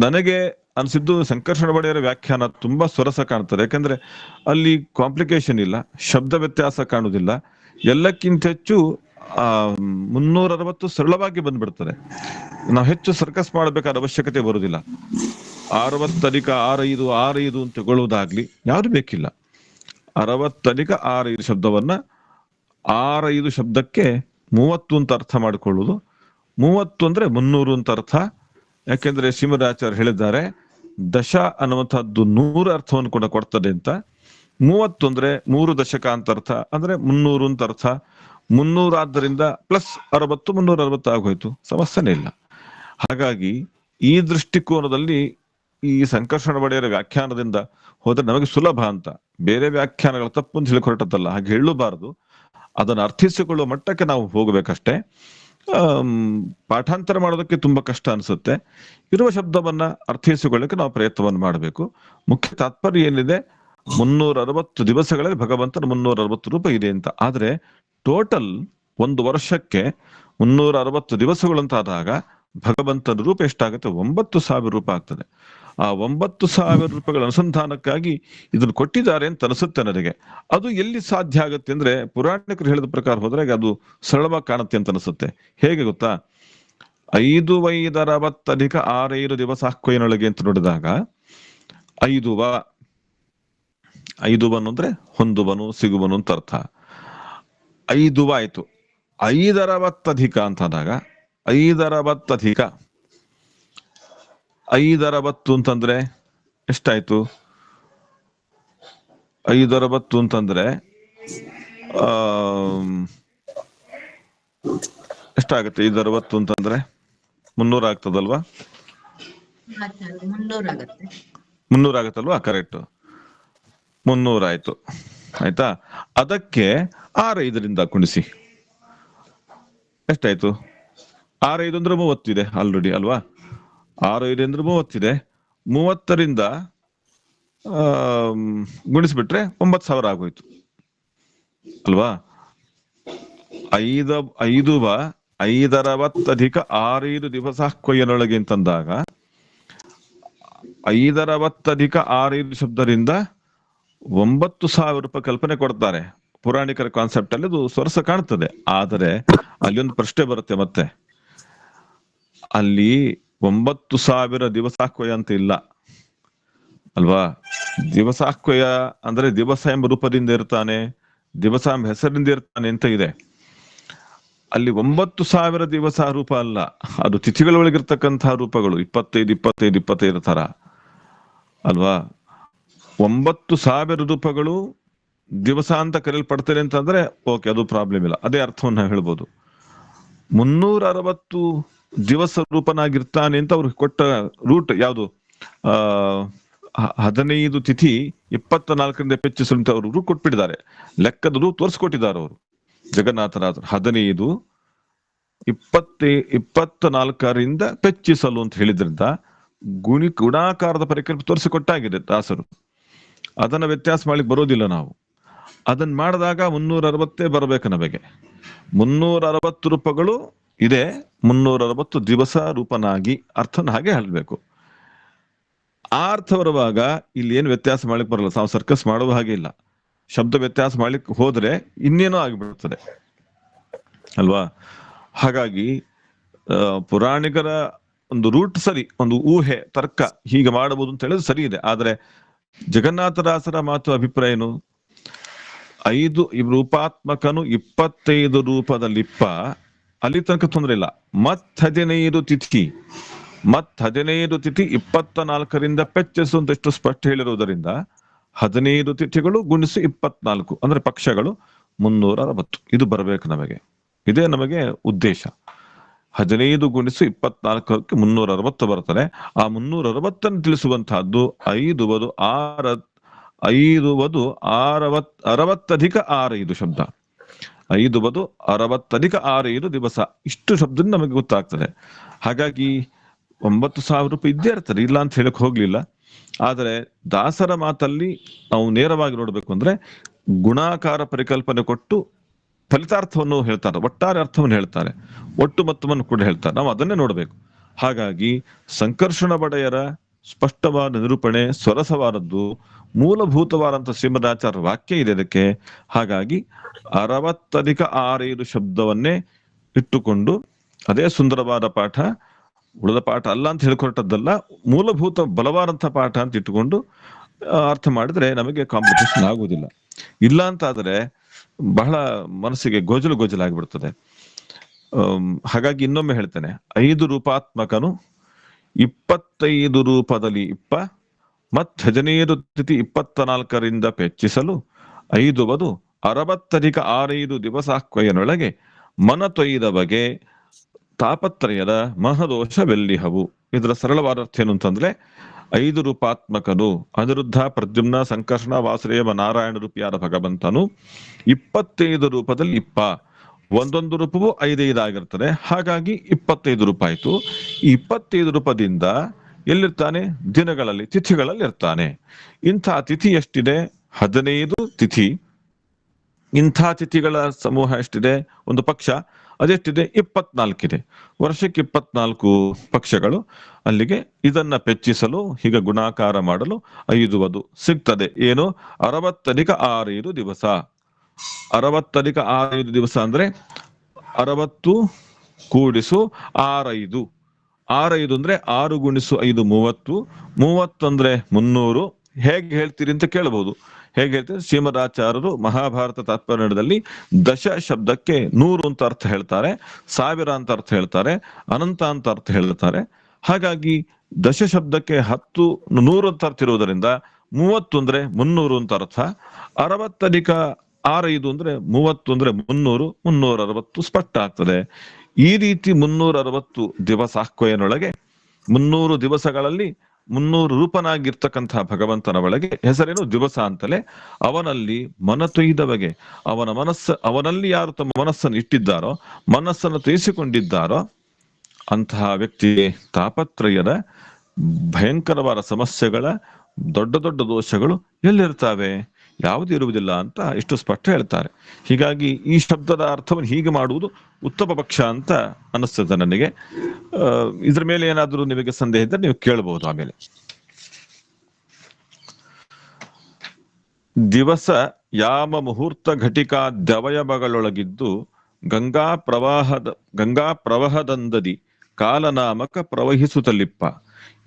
ನನಗೆ ಅನ್ಸಿದ್ದು ಸಂಕರ್ಷಣ ಒಡೆಯರ ವ್ಯಾಖ್ಯಾನ ತುಂಬಾ ಸೊರಸ ಕಾಣ್ತದೆ. ಯಾಕಂದ್ರೆ ಅಲ್ಲಿ ಕಾಂಪ್ಲಿಕೇಶನ್ ಇಲ್ಲ, ಶಬ್ದ ವ್ಯತ್ಯಾಸ ಕಾಣುದಿಲ್ಲ. ಎಲ್ಲಕ್ಕಿಂತ ಹೆಚ್ಚು 360 ಸರಳವಾಗಿ ಬಂದ್ಬಿಡ್ತದೆ. ನಾವು ಹೆಚ್ಚು ಸರ್ಕಸ್ ಮಾಡಬೇಕಾದ ಅವಶ್ಯಕತೆ ಬರುವುದಿಲ್ಲ. 60 + 6 6 ಅಂತ ತಗೊಳ್ಳುವುದಾಗ್ಲಿ ಯಾವುದು ಬೇಕಿಲ್ಲ. 60 + 6 ಶಬ್ದವನ್ನ 6 ಶಬ್ದಕ್ಕೆ 30 ಅಂತ ಅರ್ಥ ಮಾಡಿಕೊಳ್ಳುವುದು. 30 ಅಂದ್ರೆ 300 ಅಂತ ಅರ್ಥ. ಯಾಕೆಂದ್ರೆ ಶ್ರೀಮದಾಚಾರ್ಯ ಹೇಳಿದ್ದಾರೆ, ದಶ ಅನ್ನುವಂಥದ್ದು 100 ಅರ್ಥವನ್ನು ಕೂಡ ಕೊಡ್ತದೆ ಅಂತ. 30 ಅಂದ್ರೆ 3 ದಶಕ ಅಂತ ಅರ್ಥ, ಅಂದ್ರೆ 300 ಅಂತ ಅರ್ಥ. 300 ಆದ್ದರಿಂದ ಪ್ಲಸ್ 60 360 ಆಗೋಯ್ತು, ಸಮಸ್ಯೆನೇ ಇಲ್ಲ. ಹಾಗಾಗಿ ಈ ದೃಷ್ಟಿಕೋನದಲ್ಲಿ ಈ ಸಂಕರ್ಷಣ ಒಡೆಯರ ವ್ಯಾಖ್ಯಾನದಿಂದ ಹೋದ್ರೆ ನಮಗೆ ಸುಲಭ ಅಂತ. ಬೇರೆ ವ್ಯಾಖ್ಯಾನಗಳ ತಪ್ಪು ಅಂತ ಹೇಳಿ ಹೊರಟದ್ದಲ್ಲ, ಹಾಗೆ ಹೇಳಬಾರದು. ಅದನ್ನು ಅರ್ಥಿಸಿಕೊಳ್ಳುವ ಮಟ್ಟಕ್ಕೆ ನಾವು ಹೋಗ್ಬೇಕಷ್ಟೇ. ಆಮ್, ಪಾಠಾಂತರ ಮಾಡೋದಕ್ಕೆ ತುಂಬಾ ಕಷ್ಟ ಅನ್ಸುತ್ತೆ. ಇರುವ ಶಬ್ದವನ್ನ ಅರ್ಥೈಸಿಕೊಳ್ಳಕ್ಕೆ ನಾವು ಪ್ರಯತ್ನವನ್ನು ಮಾಡಬೇಕು. ಮುಖ್ಯ ತಾತ್ಪರ್ಯ ಏನಿದೆ, 360 ದಿವಸಗಳಲ್ಲಿ ಭಗವಂತನ 360 ರೂಪ ಇದೆ ಅಂತ. ಆದ್ರೆ ಟೋಟಲ್ ಒಂದು ವರ್ಷಕ್ಕೆ 360 ದಿವಸಗಳಂತಾದಾಗ ಭಗವಂತನ ರೂಪ ಎಷ್ಟಾಗುತ್ತೆ? 9,000 ರೂಪ ಆಗ್ತದೆ. ಆ 9,000 ರೂಪಾಯಿಗಳ ಅನುಸಂಧಾನಕ್ಕಾಗಿ ಇದನ್ನು ಕೊಟ್ಟಿದ್ದಾರೆ ಅಂತ ಅನಿಸುತ್ತೆ ನನಗೆ. ಅದು ಎಲ್ಲಿ ಸಾಧ್ಯ ಆಗುತ್ತೆ ಅಂದ್ರೆ, ಪುರಾಣಿಕರು ಹೇಳಿದ ಪ್ರಕಾರ ಹೋದ್ರೆ ಅದು ಸರಳವಾಗಿ ಕಾಣುತ್ತೆ ಅಂತ ಅನಿಸುತ್ತೆ. ಹೇಗೆ ಗೊತ್ತಾ? 5,560 ಅಧಿಕ 6,5 ದಿವಸ ಕೊಯ್ಯನೊಳಗೆ ಅಂತ ನೋಡಿದಾಗ, ಐದುವ ಐದುವನು ಅಂದ್ರೆ ಹೊಂದುವನು, ಸಿಗುವನು ಅಂತ ಅರ್ಥ. ಐದುವ ಆಯ್ತು. 560 ಅಧಿಕ ಅಂತಾದಾಗ 560 ಅಧಿಕ 560 ಅಂತಂದ್ರೆ ಎಷ್ಟಾಯ್ತು? 560 ಅಂತಂದ್ರೆ ಎಷ್ಟಾಗುತ್ತೆ? 560 ಅಂತಂದ್ರೆ 300 ಆಗ್ತದಲ್ವಾ? 300 ಆಗತ್ತಲ್ವಾ? ಕರೆಕ್ಟ್, 300 ಆಯ್ತು. ಆಯ್ತಾ? ಅದಕ್ಕೆ 6,5ರಿಂದ ಗುಣಿಸಿ ಎಷ್ಟಾಯ್ತು? 6,5 ಅಂದ್ರೆ 30 ಇದೆ ಆಲ್ರೆಡಿ ಅಲ್ವಾ? 6,5 ಅಂದ್ರೆ 30 ಇದೆ. 30ರಿಂದ ಗುಣಿಸ್ಬಿಟ್ರೆ 9,000 ಆಗೋಯ್ತು ಅಲ್ವಾ? 5,560 ಅಧಿಕ 6,5 ದಿವಸ ಕೊಯ್ಯನೊಳಗೆ ಅಂತಂದಾಗ 560 ಅಧಿಕ 6,5 ಶಬ್ದದಿಂದ 9,000 ರೂಪಾಯಿ ಕಲ್ಪನೆ ಕೊಡ್ತಾರೆ. ಪುರಾಣಿಕರ ಕಾನ್ಸೆಪ್ಟ್ ಅಲ್ಲಿ ಅದು ಸೊರಸ ಕಾಣ್ತದೆ. ಆದರೆ ಅಲ್ಲಿ ಒಂದು ಪ್ರಶ್ನೆ ಬರುತ್ತೆ ಮತ್ತೆ. ಅಲ್ಲಿ 9,000 ದಿವಸ ಕೊಯ್ಯ ಅಂತ ಇಲ್ಲ ಅಲ್ವಾ? ದಿವಸ ಕೊಯ್ಯ ಅಂದ್ರೆ ದಿವಸ ಎಂಬ ರೂಪದಿಂದ ಇರ್ತಾನೆ, ದಿವಸ ಎಂಬ ಹೆಸರಿಂದ ಇರ್ತಾನೆ ಅಂತ ಇದೆ. ಅಲ್ಲಿ 9,000 ದಿವಸ ರೂಪ ಅಲ್ಲ, ಅದು ತಿಥಿಗಳ ಒಳಗಿರ್ತಕ್ಕಂತಹ ರೂಪಗಳು 25 25 25 ತರ ಅಲ್ವಾ? 9,000 ರೂಪಗಳು ದಿವಸ ಅಂತ ಕರೆಯಲ್ಪಡ್ತೇನೆ ಅಂತಂದ್ರೆ ಓಕೆ, ಅದು ಪ್ರಾಬ್ಲಮ್ ಇಲ್ಲ, ಅದೇ ಅರ್ಥವನ್ನ ಹೇಳ್ಬೋದು. 360 ದಿವಸ ರೂಪನಾಗಿರ್ತಾನೆ ಅಂತ ಅವ್ರಿಗೆ ಕೊಟ್ಟ ರೂಟ್ ಯಾವುದು? 15 ತಿಥಿ 24ರಿಂದ ಹೆಚ್ಚಿಸಲು ಅಂತ ಅವರು ರೂಟ್ ಕೊಟ್ಬಿಟ್ಟಿದ್ದಾರೆ. ಲೆಕ್ಕದ ರೂಟ್ ತೋರಿಸ್ಕೊಟ್ಟಿದ್ದಾರೆ ಅವರು ಜಗನ್ನಾಥರಾಜರು. 15 24ರಿಂದ ಹೆಚ್ಚಿಸಲು ಅಂತ ಹೇಳಿದ್ರಿಂದ ಗುಣಾಕಾರದ ಪರಿಕಲ್ಪನೆ ತೋರಿಸಿಕೊಟ್ಟಾಗಿದೆ ದಾಸರು. ಅದನ್ನ ವ್ಯತ್ಯಾಸ ಮಾಡ್ಲಿಕ್ಕೆ ಬರೋದಿಲ್ಲ ನಾವು. ಅದನ್ನ ಮಾಡಿದಾಗ 360 ಬರಬೇಕು ನಮಗೆ. 360 ರೂಪಗಳು ಇದೆ, 360 ದಿವಸ ರೂಪನಾಗಿ ಅರ್ಥನ ಹಾಗೆ ಹೇಳ್ಬೇಕು. ಆ ಅರ್ಥ ಬರುವಾಗ ಇಲ್ಲಿ ಏನು ವ್ಯತ್ಯಾಸ ಮಾಡ್ಲಿಕ್ಕೆ ಬರಲ್ಲ. ನಾವು ಸರ್ಕಸ್ ಮಾಡುವ ಹಾಗೆ ಇಲ್ಲ. ಶಬ್ದ ವ್ಯತ್ಯಾಸ ಮಾಡ್ಲಿಕ್ಕೆ ಹೋದ್ರೆ ಇನ್ನೇನೋ ಆಗಿಬಿಡ್ತದೆ ಅಲ್ವಾ? ಹಾಗಾಗಿ ಪುರಾಣಿಕರ ಒಂದು ರೂಟ್ ಸರಿ, ಒಂದು ಊಹೆ ತರ್ಕ ಹೀಗೆ ಮಾಡಬಹುದು ಅಂತ ಹೇಳಿದ್ರೆ ಸರಿ ಇದೆ. ಆದ್ರೆ ಜಗನ್ನಾಥದಾಸರ ಮಾತು ಅಭಿಪ್ರಾಯ ಏನು? 5 ರೂಪಾತ್ಮಕನು 25 ರೂಪದಲ್ಲಿಪ್ಪ, ಅಲ್ಲಿ ತನಕ ತೊಂದರೆ ಇಲ್ಲ. 15 ತಿಥಿ 24ರಿಂದ ಪೆಚ್ಚಸು ಅಂತ ಎಷ್ಟು ಸ್ಪಷ್ಟ ಹೇಳಿರುವುದರಿಂದ 15 ತಿಥಿಗಳು ಗುಣಿಸಿ 24 ಅಂದ್ರೆ ಪಕ್ಷಗಳು 360. ಇದು ಬರಬೇಕು ನಮಗೆ. ಇದೇ ನಮಗೆ ಉದ್ದೇಶ. 15 ಗುಣಿಸಿ 24ಕ್ಕೆ 360 ಬರ್ತದೆ. ಆ 360 ತಿಳಿಸುವಂತಹದ್ದು 5 ಅಧಿಕ 6,5 ಶಬ್ದ. 5 60 6,5 ದಿವಸ. ಇಷ್ಟು ಶಬ್ದ ನಮಗೆ ಗೊತ್ತಾಗ್ತದೆ. ಹಾಗಾಗಿ 9,000 ರೂಪಾಯಿ ಇದ್ದೇ ಇರ್ತಾರೆ, ಇಲ್ಲ ಅಂತ ಹೇಳಕ್ ಹೋಗ್ಲಿಲ್ಲ. ಆದರೆ ದಾಸರ ಮಾತಲ್ಲಿ ನಾವು ನೇರವಾಗಿ ನೋಡ್ಬೇಕು ಅಂದ್ರೆ ಗುಣಾಕಾರ ಪರಿಕಲ್ಪನೆ ಕೊಟ್ಟು ಫಲಿತಾರ್ಥವನ್ನು ಹೇಳ್ತಾರೆ, ಒಟ್ಟಾರೆ ಅರ್ಥವನ್ನು ಹೇಳ್ತಾರೆ, ಒಟ್ಟು ಮೊತ್ತವನ್ನು ಕೂಡ ಹೇಳ್ತಾರೆ. ನಾವು ಅದನ್ನೇ ನೋಡ್ಬೇಕು. ಹಾಗಾಗಿ ಸಂಕರ್ಷಣ ಬಡೆಯರ ಸ್ಪಷ್ಟವಾದ ನಿರೂಪಣೆ ಸೊರಸವಾದದ್ದು, ಮೂಲಭೂತವಾದಂತ ಶ್ರೀಮದಾಚಾರ್ಯ ವಾಕ್ಯ ಇದೆ ಅದಕ್ಕೆ. ಹಾಗಾಗಿ 60 ಅಧಿಕ 6,5 ಶಬ್ದವನ್ನೇ ಇಟ್ಟುಕೊಂಡು ಅದೇ ಸುಂದರವಾದ ಪಾಠ, ಉಳಿದ ಪಾಠ ಅಲ್ಲ ಅಂತ ಹೇಳ್ಕೊಟ್ಟದ್ದಲ್ಲ, ಮೂಲಭೂತ ಬಲವಾದಂತ ಪಾಠ ಅಂತ ಇಟ್ಟುಕೊಂಡು ಅರ್ಥ ಮಾಡಿದ್ರೆ ನಮಗೆ ಕಾಂಪಿಟೇಷನ್ ಆಗುವುದಿಲ್ಲ. ಇಲ್ಲ ಅಂತ ಆದ್ರೆ ಬಹಳ ಮನಸ್ಸಿಗೆ ಗೋಜಲು ಆಗಿಬಿಡ್ತದೆ. ಹಾಗಾಗಿ ಇನ್ನೊಮ್ಮೆ ಹೇಳ್ತೇನೆ, 5 ರೂಪಾತ್ಮಕನು 25 ರೂಪದಲ್ಲಿ ಇಪ್ಪ, 15 ತಿಥಿ 24ರಿಂದ ಪೆಚ್ಚಿಸಲು 5 60 ಅಧಿಕ 6,5 ದಿವಸ ಕೊಯ್ಯನೊಳಗೆ ಮನ ತೊಯ್ದ ಬಗೆ ತಾಪತ್ರಯದ ಮಹದೋಷವೆಲ್ಲಿಹವು. ಇದರ ಸರಳವಾದ ಅರ್ಥ ಏನು ಅಂತಂದ್ರೆ, 5 ರೂಪಾತ್ಮಕನು ಅನಿರುದ್ಧ ಪ್ರದ್ಯುಮ್ನ ಸಂಕರ್ಷಣ ವಾಸುದೇವ ನಾರಾಯಣ ರೂಪಿಯಾದ ಭಗವಂತನು 25 ರೂಪದಲ್ಲಿ ಇಪ್ಪ, ಒಂದೊಂದು ರೂಪವು 5 ಆಗಿರ್ತದೆ. ಹಾಗಾಗಿ 25 ರೂಪಾಯಿ ಆಯ್ತು. ಈ 25 ರೂಪದಿಂದ ಎಲ್ಲಿರ್ತಾನೆ? ದಿನಗಳಲ್ಲಿ, ತಿಥಿಗಳಲ್ಲಿ ಇರ್ತಾನೆ. ಇಂಥ ತಿಥಿ ಎಷ್ಟಿದೆ? 15 ತಿಥಿ. ಇಂಥ ತಿಥಿಗಳ ಸಮೂಹ ಎಷ್ಟಿದೆ? ಒಂದು ಪಕ್ಷ ಅದೆಷ್ಟಿದೆ? 24 ಇದೆ. ವರ್ಷಕ್ಕೆ 24 ಪಕ್ಷಗಳು. ಅಲ್ಲಿಗೆ ಇದನ್ನ ಪೆಚ್ಚಿಸಲು, ಹೀಗೆ ಗುಣಾಕಾರ ಮಾಡಲು 5 ಅದು ಸಿಗ್ತದೆ. ಏನು? 60+6 ದಿವಸ. 60+6 ದಿವಸ ಅಂದ್ರೆ 60 ಕೂಡಿಸು 6 6 ಅಂದ್ರೆ 6 × 5 30. 30 ಅಂದ್ರೆ 300. ಹೇಗೆ ಹೇಳ್ತೀರಿ ಅಂತ ಕೇಳಬಹುದು. ಹೇಗೆ ಹೇಳ್ತೀರಿ? ಶ್ರೀಮದಾಚಾರ್ಯರು ಮಹಾಭಾರತ ತಾತ್ಪರ್ಯದಲ್ಲಿ ದಶ ಶಬ್ದಕ್ಕೆ 100 ಅಂತ ಅರ್ಥ ಹೇಳ್ತಾರೆ, 1000 ಅಂತ ಅರ್ಥ ಹೇಳ್ತಾರೆ, ಅನಂತ ಅಂತ ಅರ್ಥ ಹೇಳ್ತಾರೆ. ಹಾಗಾಗಿ ದಶ ಶಬ್ದಕ್ಕೆ 10 100 ಅಂತ ಅರ್ಥ ಇರುವುದರಿಂದ 30 ಅಂದ್ರೆ 300 ಅಂತ ಅರ್ಥ. 60+6 ಅಂದ್ರೆ 30 ಅಂದ್ರೆ 300, 360 ಸ್ಪಷ್ಟ ಆಗ್ತದೆ. ಈ ರೀತಿ 360 ದಿವಸ ಕೊಯ್ಯನೊಳಗೆ 300 ದಿವಸಗಳಲ್ಲಿ 300 ರೂಪನಾಗಿರ್ತಕ್ಕಂತಹ ಭಗವಂತನ ಒಳಗೆ ಹೆಸರೇನು? ದಿವಸ ಅಂತಲೇ. ಅವನಲ್ಲಿ ಮನತೊಯ್ದ ಬಗೆ, ಅವನಲ್ಲಿ ಯಾರು ತಮ್ಮ ಮನಸ್ಸನ್ನು ಇಟ್ಟಿದ್ದಾರೋ, ಮನಸ್ಸನ್ನು ತೋಯಿಸಿಕೊಂಡಿದ್ದಾರೋ ಅಂತಹ ವ್ಯಕ್ತಿಗೆ ತಾಪತ್ರಯದ ಭಯಂಕರವಾದ ಸಮಸ್ಯೆಗಳ ದೊಡ್ಡ ದೊಡ್ಡ ದೋಷಗಳು ಎಲ್ಲಿರ್ತಾವೆ? ಯಾವುದು ಇರುವುದಿಲ್ಲ ಅಂತ ಇಷ್ಟು ಸ್ಪಷ್ಟ ಹೇಳ್ತಾರೆ. ಹೀಗಾಗಿ ಈ ಶಬ್ದದ ಅರ್ಥವನ್ನು ಹೀಗೆ ಮಾಡುವುದು ಉತ್ತಮ ಪಕ್ಷ ಅಂತ ಅನಿಸ್ತದೆ ನನಗೆ. ಇದ್ರ ಮೇಲೆ ಏನಾದರೂ ನಿಮಗೆ ಸಂದೇಹ ಇದ್ದರೆ ನೀವು ಕೇಳಬಹುದು. ಆಮೇಲೆ ದಿವಸ ಯಾಮ ಮುಹೂರ್ತ ಘಟಿಕಾ ದ್ಯವಯವಗಳೊಳಗಿದ್ದು ಗಂಗಾ ಪ್ರವಾಹದಂದದಿ ಕಾಲನಾಮಕ ಪ್ರವಹಿಸುತ್ತಲಿಪ್ಪ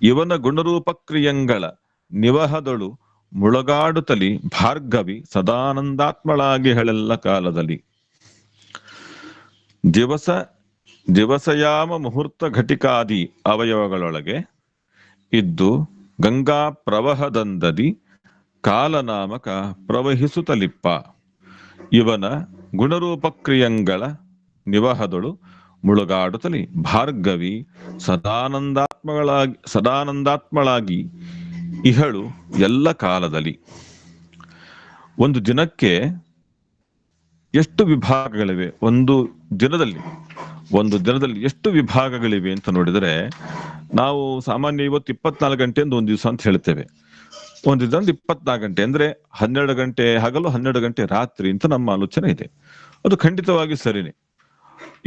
ಇವನ ಗುಣರೂಪಕ್ರಿಯಂಗಳ ನಿವಹದಳು ಮುಳಗಾಡುತ್ತಲಿ ಭಾರ್ಗವಿ ಸದಾನಂದಾತ್ಮಳಾಗಿ ಹೇಳೆಲ್ಲ ಕಾಲದಲ್ಲಿ. ದಿವಸಯಾಮ ಮುಹೂರ್ತ ಘಟಿಕಾದಿ ಅವಯವಗಳೊಳಗೆ ಇದ್ದು ಗಂಗಾ ಪ್ರವಾಹದಂದದಿ ಕಾಲನಾಮಕ ಪ್ರವಹಿಸುತ್ತಲಿಪ್ಪ ಇವನ ಗುಣರೂಪಕ್ರಿಯಂಗಳ ನಿವಹದಳು ಮುಳುಗಾಡುತ್ತಲಿ ಭಾರ್ಗವಿ ಸದಾನಂದಾತ್ಮಳಾಗಿ ಇಹಳು ಎಲ್ಲ ಕಾಲದಲ್ಲಿ. ಒಂದು ದಿನಕ್ಕೆ ಎಷ್ಟು ವಿಭಾಗಗಳಿವೆ? ಒಂದು ದಿನದಲ್ಲಿ ಎಷ್ಟು ವಿಭಾಗಗಳಿವೆ ಅಂತ ನೋಡಿದರೆ, ನಾವು ಸಾಮಾನ್ಯ ಇವತ್ತು 24 ಗಂಟೆ ಅಂತ ಒಂದು ದಿವಸ ಅಂತ ಹೇಳ್ತೇವೆ. ಒಂದು ದಿನ 24 ಗಂಟೆ ಅಂದ್ರೆ 12 ಗಂಟೆ ಹಗಲು, 12 ಗಂಟೆ ರಾತ್ರಿ ಅಂತ ನಮ್ಮ ಆಲೋಚನೆ ಇದೆ. ಅದು ಖಂಡಿತವಾಗಿ ಸರಿನೇ.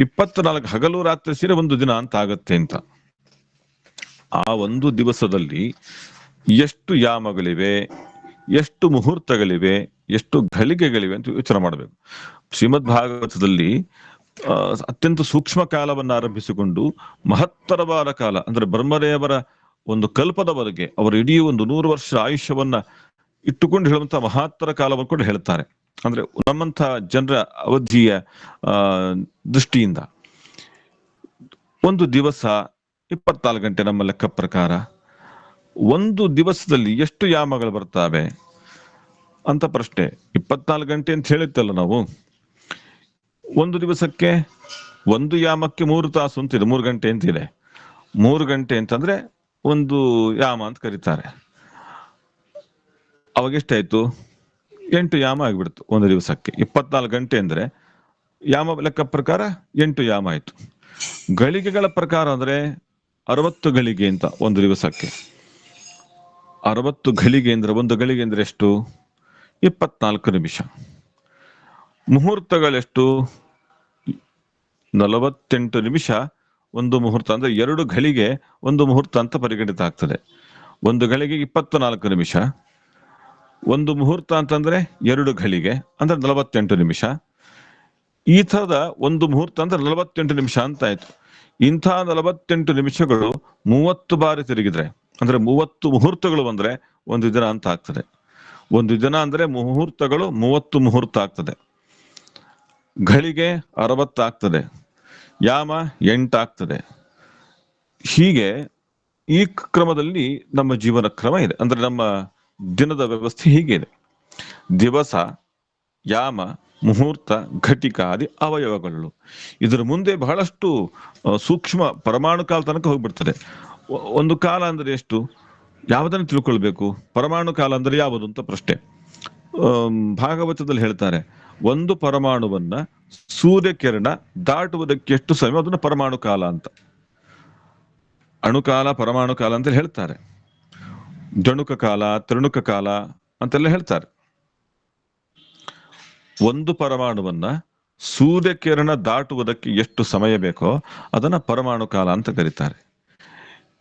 24 ಹಗಲು ರಾತ್ರಿ ಸೇರಿ ಒಂದು ದಿನ ಅಂತ ಆಗತ್ತೆ ಅಂತ. ಆ ಒಂದು ದಿವಸದಲ್ಲಿ ಎಷ್ಟು ಯಾಮಗಳಿವೆ, ಎಷ್ಟು ಮುಹೂರ್ತಗಳಿವೆ, ಎಷ್ಟು ಘಳಿಗೆಗಳಿವೆ ಅಂತ ಯೋಚನೆ ಮಾಡಬೇಕು. ಶ್ರೀಮದ್ ಭಾಗವತದಲ್ಲಿ ಅತ್ಯಂತ ಸೂಕ್ಷ್ಮ ಕಾಲವನ್ನು ಆರಂಭಿಸಿಕೊಂಡು ಮಹತ್ತರವಾದ ಕಾಲ ಅಂದ್ರೆ ಬ್ರಹ್ಮದೇವರ ಒಂದು ಕಲ್ಪದವರೆಗೆ ಅವರು ಇಡೀ ಒಂದು 100 ವರ್ಷ ಆಯುಷ್ಯವನ್ನ ಇಟ್ಟುಕೊಂಡು ಹೇಳುವಂತಹ ಮಹತ್ತರ ಕಾಲವನ್ನು ಕೂಡ ಹೇಳ್ತಾರೆ. ಅಂದ್ರೆ ನಮ್ಮಂಥ ಜನರ ಅವಧಿಯ ದೃಷ್ಟಿಯಿಂದ ಒಂದು ದಿವಸ 24 ಗಂಟೆ ನಮ್ಮ ಲೆಕ್ಕ ಪ್ರಕಾರ. ಒಂದು ದಿವಸದಲ್ಲಿ ಎಷ್ಟು ಯಾಮಗಳು ಬರ್ತಾವೆ ಅಂತ ಪ್ರಶ್ನೆ. 24 ಗಂಟೆ ಅಂತ ಹೇಳಿತ್ತಲ್ಲ ನಾವು. ಒಂದು ದಿವಸಕ್ಕೆ ಒಂದು ಯಾಮಕ್ಕೆ 3 ತಾಸು ಅಂತಿದೆ, 3 ಗಂಟೆ ಅಂತಿದೆ. 3 ಗಂಟೆ ಅಂತಂದ್ರೆ ಒಂದು ಯಾಮ ಅಂತ ಕರೀತಾರೆ. ಅವಾಗ ಎಷ್ಟಾಯ್ತು? 8 ಯಾಮ ಆಗಿಬಿಡ್ತು ಒಂದು ದಿವಸಕ್ಕೆ. 24 ಗಂಟೆ ಅಂದ್ರೆ ಯಾಮ ಲೆಕ್ಕ ಪ್ರಕಾರ 8 ಯಾಮ ಆಯ್ತು. ಗಳಿಗೆಗಳ ಪ್ರಕಾರ ಅಂದ್ರೆ 60 ಗಳಿಗೆ ಅಂತ ಒಂದು ದಿವಸಕ್ಕೆ. 60 ಘಳಿಗೆ ಅಂದ್ರೆ ಒಂದು ಗಳಿಗೆ ಅಂದ್ರೆ ಎಷ್ಟು? 24 ನಿಮಿಷ. ಮುಹೂರ್ತಗಳೆಷ್ಟು? 48 ನಿಮಿಷ ಒಂದು ಮುಹೂರ್ತ. ಅಂದ್ರೆ 2 ಘಳಿಗೆ ಒಂದು ಮುಹೂರ್ತ ಅಂತ ಪರಿಗಣಿತ ಆಗ್ತದೆ. ಒಂದು ಘಳಿಗೆ 24 ನಿಮಿಷ. ಒಂದು ಮುಹೂರ್ತ ಅಂತಂದ್ರೆ 2 ಘಳಿಗೆ ಅಂದ್ರೆ 48 ನಿಮಿಷ. ಈ ತರದ ಒಂದು ಮುಹೂರ್ತ ಅಂದ್ರೆ 48 ನಿಮಿಷ ಅಂತ ಆಯ್ತು. ಇಂಥ 48 ನಿಮಿಷಗಳು 30 ಬಾರಿ ತಿರುಗಿದ್ರೆ ಅಂದ್ರೆ 30 ಮುಹೂರ್ತಗಳು ಬಂದ್ರೆ ಒಂದು ದಿನ ಅಂತ ಆಗ್ತದೆ. ಒಂದು ದಿನ ಅಂದ್ರೆ ಮುಹೂರ್ತಗಳು 30 ಮುಹೂರ್ತ ಆಗ್ತದೆ. ಘಳಿಗೆ 60 ಆಗ್ತದೆ. ಯಾಮ 8 ಆಗ್ತದೆ. ಹೀಗೆ ಈ ಕ್ರಮದಲ್ಲಿ ನಮ್ಮ ಜೀವನ ಕ್ರಮ ಇದೆ. ಅಂದ್ರೆ ನಮ್ಮ ದಿನದ ವ್ಯವಸ್ಥೆ ಹೀಗೆ ಇದೆ. ದಿವಸ, ಯಾಮ, ಮುಹೂರ್ತ, ಘಟಿಕಾದಿ ಅವಯವಗಳು. ಇದರ ಮುಂದೆ ಬಹಳಷ್ಟು ಸೂಕ್ಷ್ಮ ಪರಮಾಣು ಕಾಲ ತನಕ ಹೋಗ್ಬಿಡ್ತದೆ. ಒಂದು ಕಾಲ ಅಂದ್ರೆ ಎಷ್ಟು? ಯಾವುದನ್ನು ತಿಳ್ಕೊಳ್ಬೇಕು? ಪರಮಾಣು ಕಾಲ ಅಂದ್ರೆ ಯಾವುದು ಅಂತ ಪ್ರಶ್ನೆ. ಭಾಗವತದಲ್ಲಿ ಹೇಳ್ತಾರೆ, ಒಂದು ಪರಮಾಣುವನ್ನ ಸೂರ್ಯಕಿರಣ ದಾಟುವುದಕ್ಕೆ ಎಷ್ಟು ಸಮಯ, ಅದನ್ನ ಪರಮಾಣು ಕಾಲ ಅಂತ, ಅಣುಕಾಲ ಪರಮಾಣು ಕಾಲ ಅಂತ ಹೇಳ್ತಾರೆ. ಜಣುಕ ಕಾಲ, ತೃಣುಕ ಕಾಲ ಅಂತೆಲ್ಲ ಹೇಳ್ತಾರೆ. ಒಂದು ಪರಮಾಣುವನ್ನ ಸೂರ್ಯಕಿರಣ ದಾಟುವುದಕ್ಕೆ ಎಷ್ಟು ಸಮಯ ಬೇಕೋ ಅದನ್ನ ಪರಮಾಣು ಕಾಲ ಅಂತ ಕರೀತಾರೆ.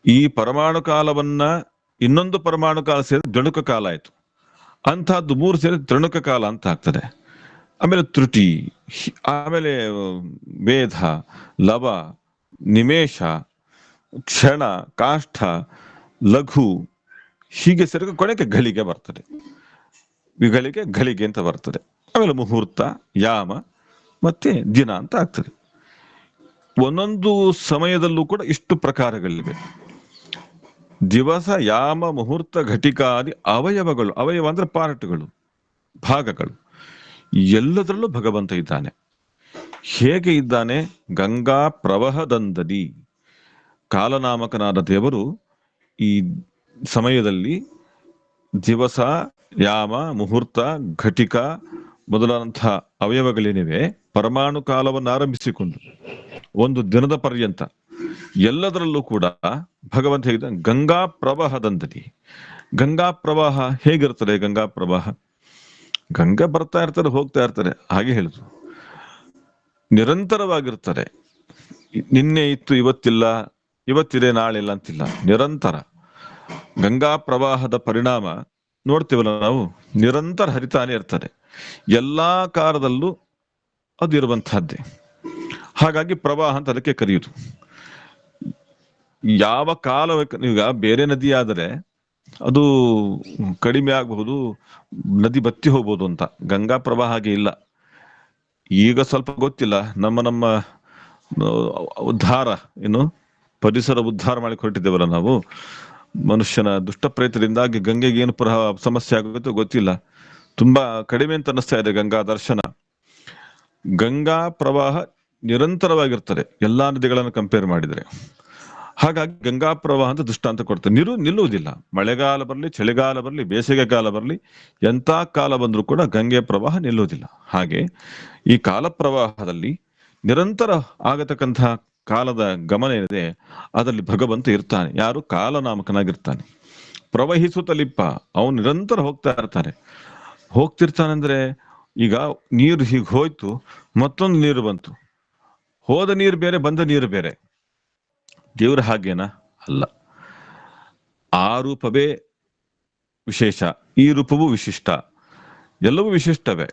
ಈ ಪರಮಾಣು ಕಾಲವನ್ನ ಇನ್ನೊಂದು ಪರಮಾಣು ಕಾಲ ಸೇರಿ ಜಣುಕ ಕಾಲ ಆಯ್ತು. ಅಂತಹದ್ದು 3 ಸೇರಿ ತೃಣುಕ ಕಾಲ ಅಂತ ಆಗ್ತದೆ. ಆಮೇಲೆ ತ್ರುಟಿ, ಆಮೇಲೆ ವೇದ, ಲವ, ನಿಮೇಷ, ಕ್ಷಣ, ಕಾಷ್ಠ, ಲಘು, ಹೀಗೆ ಸೇರಿ ಕೊನೆಗೆ ಘಳಿಗೆ ಬರ್ತದೆ. ವಿಗಳಿಗೆ ಘಳಿಗೆ ಅಂತ ಬರ್ತದೆ. ಆಮೇಲೆ ಮುಹೂರ್ತ, ಯಾಮ ಮತ್ತೆ ದಿನ ಅಂತ ಆಗ್ತದೆ. ಒಂದೊಂದು ಸಮಯದಲ್ಲೂ ಕೂಡ ಇಷ್ಟು ಪ್ರಕಾರಗಳಿವೆ. ದಿವಸ, ಯಾಮ, ಮುಹೂರ್ತ, ಘಟಿಕಾದಿ ಅವಯವಗಳು, ಅವಯವ ಅಂದ್ರೆ ಪಾರ್ಟ್ಗಳು, ಭಾಗಗಳು, ಎಲ್ಲದರಲ್ಲೂ ಭಗವಂತ ಇದ್ದಾನೆ. ಹೇಗೆ ಇದ್ದಾನೆ? ಗಂಗಾ ಪ್ರವಹದಂದದಿ ಕಾಲನಾಮಕನಾದ ದೇವರು ಈ ಸಮಯದಲ್ಲಿ ದಿವಸ, ಯಾಮ, ಮುಹೂರ್ತ, ಘಟಿಕ ಮೊದಲಾದಂತಹ ಅವಯವಗಳೇನಿವೆ, ಪರಮಾಣು ಕಾಲವನ್ನು ಆರಂಭಿಸಿಕೊಂಡು ಒಂದು ದಿನದ ಪರ್ಯಂತ ಎಲ್ಲದರಲ್ಲೂ ಕೂಡ ಭಗವಂತ ಹೇಳಿದ ಗಂಗಾ ಪ್ರವಾಹದಂದದಿ. ಗಂಗಾ ಪ್ರವಾಹ ಹೇಗಿರ್ತದೆ? ಗಂಗಾ ಪ್ರವಾಹ, ಗಂಗಾ ಬರ್ತಾ ಇರ್ತಾರೆ, ಹೋಗ್ತಾ ಇರ್ತಾರೆ, ಹಾಗೆ ಹೇಳಿದ್ರು. ನಿರಂತರವಾಗಿರ್ತಾರೆ. ನಿನ್ನೆ ಇತ್ತು, ಇವತ್ತಿಲ್ಲ, ಇವತ್ತಿದೆ, ನಾಳೆ ಇಲ್ಲ ಅಂತಿಲ್ಲ, ನಿರಂತರ. ಗಂಗಾ ಪ್ರವಾಹದ ಪರಿಣಾಮ ನೋಡ್ತೀವಲ್ಲ ನಾವು, ನಿರಂತರ ಹರಿತಾನೆ ಇರ್ತದೆ. ಎಲ್ಲಾ ಕಾಲದಲ್ಲೂ ಅದು ಇರುವಂತಹದ್ದೇ. ಹಾಗಾಗಿ ಪ್ರವಾಹ ಅಂತ ಅದಕ್ಕೆ ಕರೆಯುವುದು. ಯಾವ ಕಾಲ, ಈಗ ಬೇರೆ ನದಿ ಆದರೆ ಅದು ಕಡಿಮೆ ಆಗಬಹುದು, ನದಿ ಬತ್ತಿ ಹೋಗ್ಬೋದು ಅಂತ. ಗಂಗಾ ಪ್ರವಾಹ ಹಾಗೆ ಇಲ್ಲ. ಈಗ ಸ್ವಲ್ಪ ಗೊತ್ತಿಲ್ಲ, ನಮ್ಮ ಉದ್ಧಾರ, ಏನು ಪರಿಸರ ಉದ್ಧಾರ ಮಾಡಿ ಹೊರಟಿದ್ದೇವಲ್ಲ ನಾವು, ಮನುಷ್ಯನ ದುಷ್ಟ ಪ್ರಯತ್ನದಿಂದಾಗಿ ಗಂಗೆಗೆ ಏನು ಸಮಸ್ಯೆ ಆಗುತ್ತೋ ಗೊತ್ತಿಲ್ಲ. ತುಂಬಾ ಕಡಿಮೆ ಅಂತ ಅನ್ನಿಸ್ತಾ ಇದೆ ಗಂಗಾ ದರ್ಶನ. ಗಂಗಾ ಪ್ರವಾಹ ನಿರಂತರವಾಗಿರ್ತದೆ ಎಲ್ಲಾ ನದಿಗಳನ್ನು ಕಂಪೇರ್ ಮಾಡಿದ್ರೆ. ಹಾಗಾಗಿ ಗಂಗಾ ಪ್ರವಾಹ ಅಂತ ದೃಷ್ಟಾಂತ ಕೊಡ್ತಾರೆ. ನಿಲ್ಲುವುದಿಲ್ಲ. ಮಳೆಗಾಲ ಬರಲಿ, ಚಳಿಗಾಲ ಬರಲಿ, ಬೇಸಿಗೆ ಕಾಲ ಬರಲಿ, ಎಂಥ ಕಾಲ ಬಂದರೂ ಕೂಡ ಗಂಗೆ ಪ್ರವಾಹ ನಿಲ್ಲುವುದಿಲ್ಲ. ಹಾಗೆ ಈ ಕಾಲ ಪ್ರವಾಹದಲ್ಲಿ ನಿರಂತರ ಆಗತಕ್ಕಂತಹ ಕಾಲದ ಗಮನ ಏನಿದೆ, ಅದರಲ್ಲಿ ಭಗವಂತ ಇರ್ತಾನೆ. ಯಾರು? ಕಾಲನಾಮಕನಾಗಿರ್ತಾನೆ. ಪ್ರವಹಿಸುತ್ತಲಿಪ್ಪ, ಅವನು ನಿರಂತರ ಹೋಗ್ತಾ ಇರ್ತಾನೆ. ಹೋಗ್ತಿರ್ತಾನಂದ್ರೆ, ಈಗ ನೀರು ಹೀಗೆ ಹೋಯ್ತು, ಮತ್ತೊಂದು ನೀರು ಬಂತು. ಹೋದ ನೀರು ಬೇರೆ, ಬಂದ ನೀರು ಬೇರೆ. ದೇವ್ರ ಹಾಗೇನಾ? ಅಲ್ಲ. ಆ ರೂಪವೇ ವಿಶೇಷ, ಈ ರೂಪವೂ ವಿಶಿಷ್ಟ, ಎಲ್ಲವೂ ವಿಶಿಷ್ಟವೇ.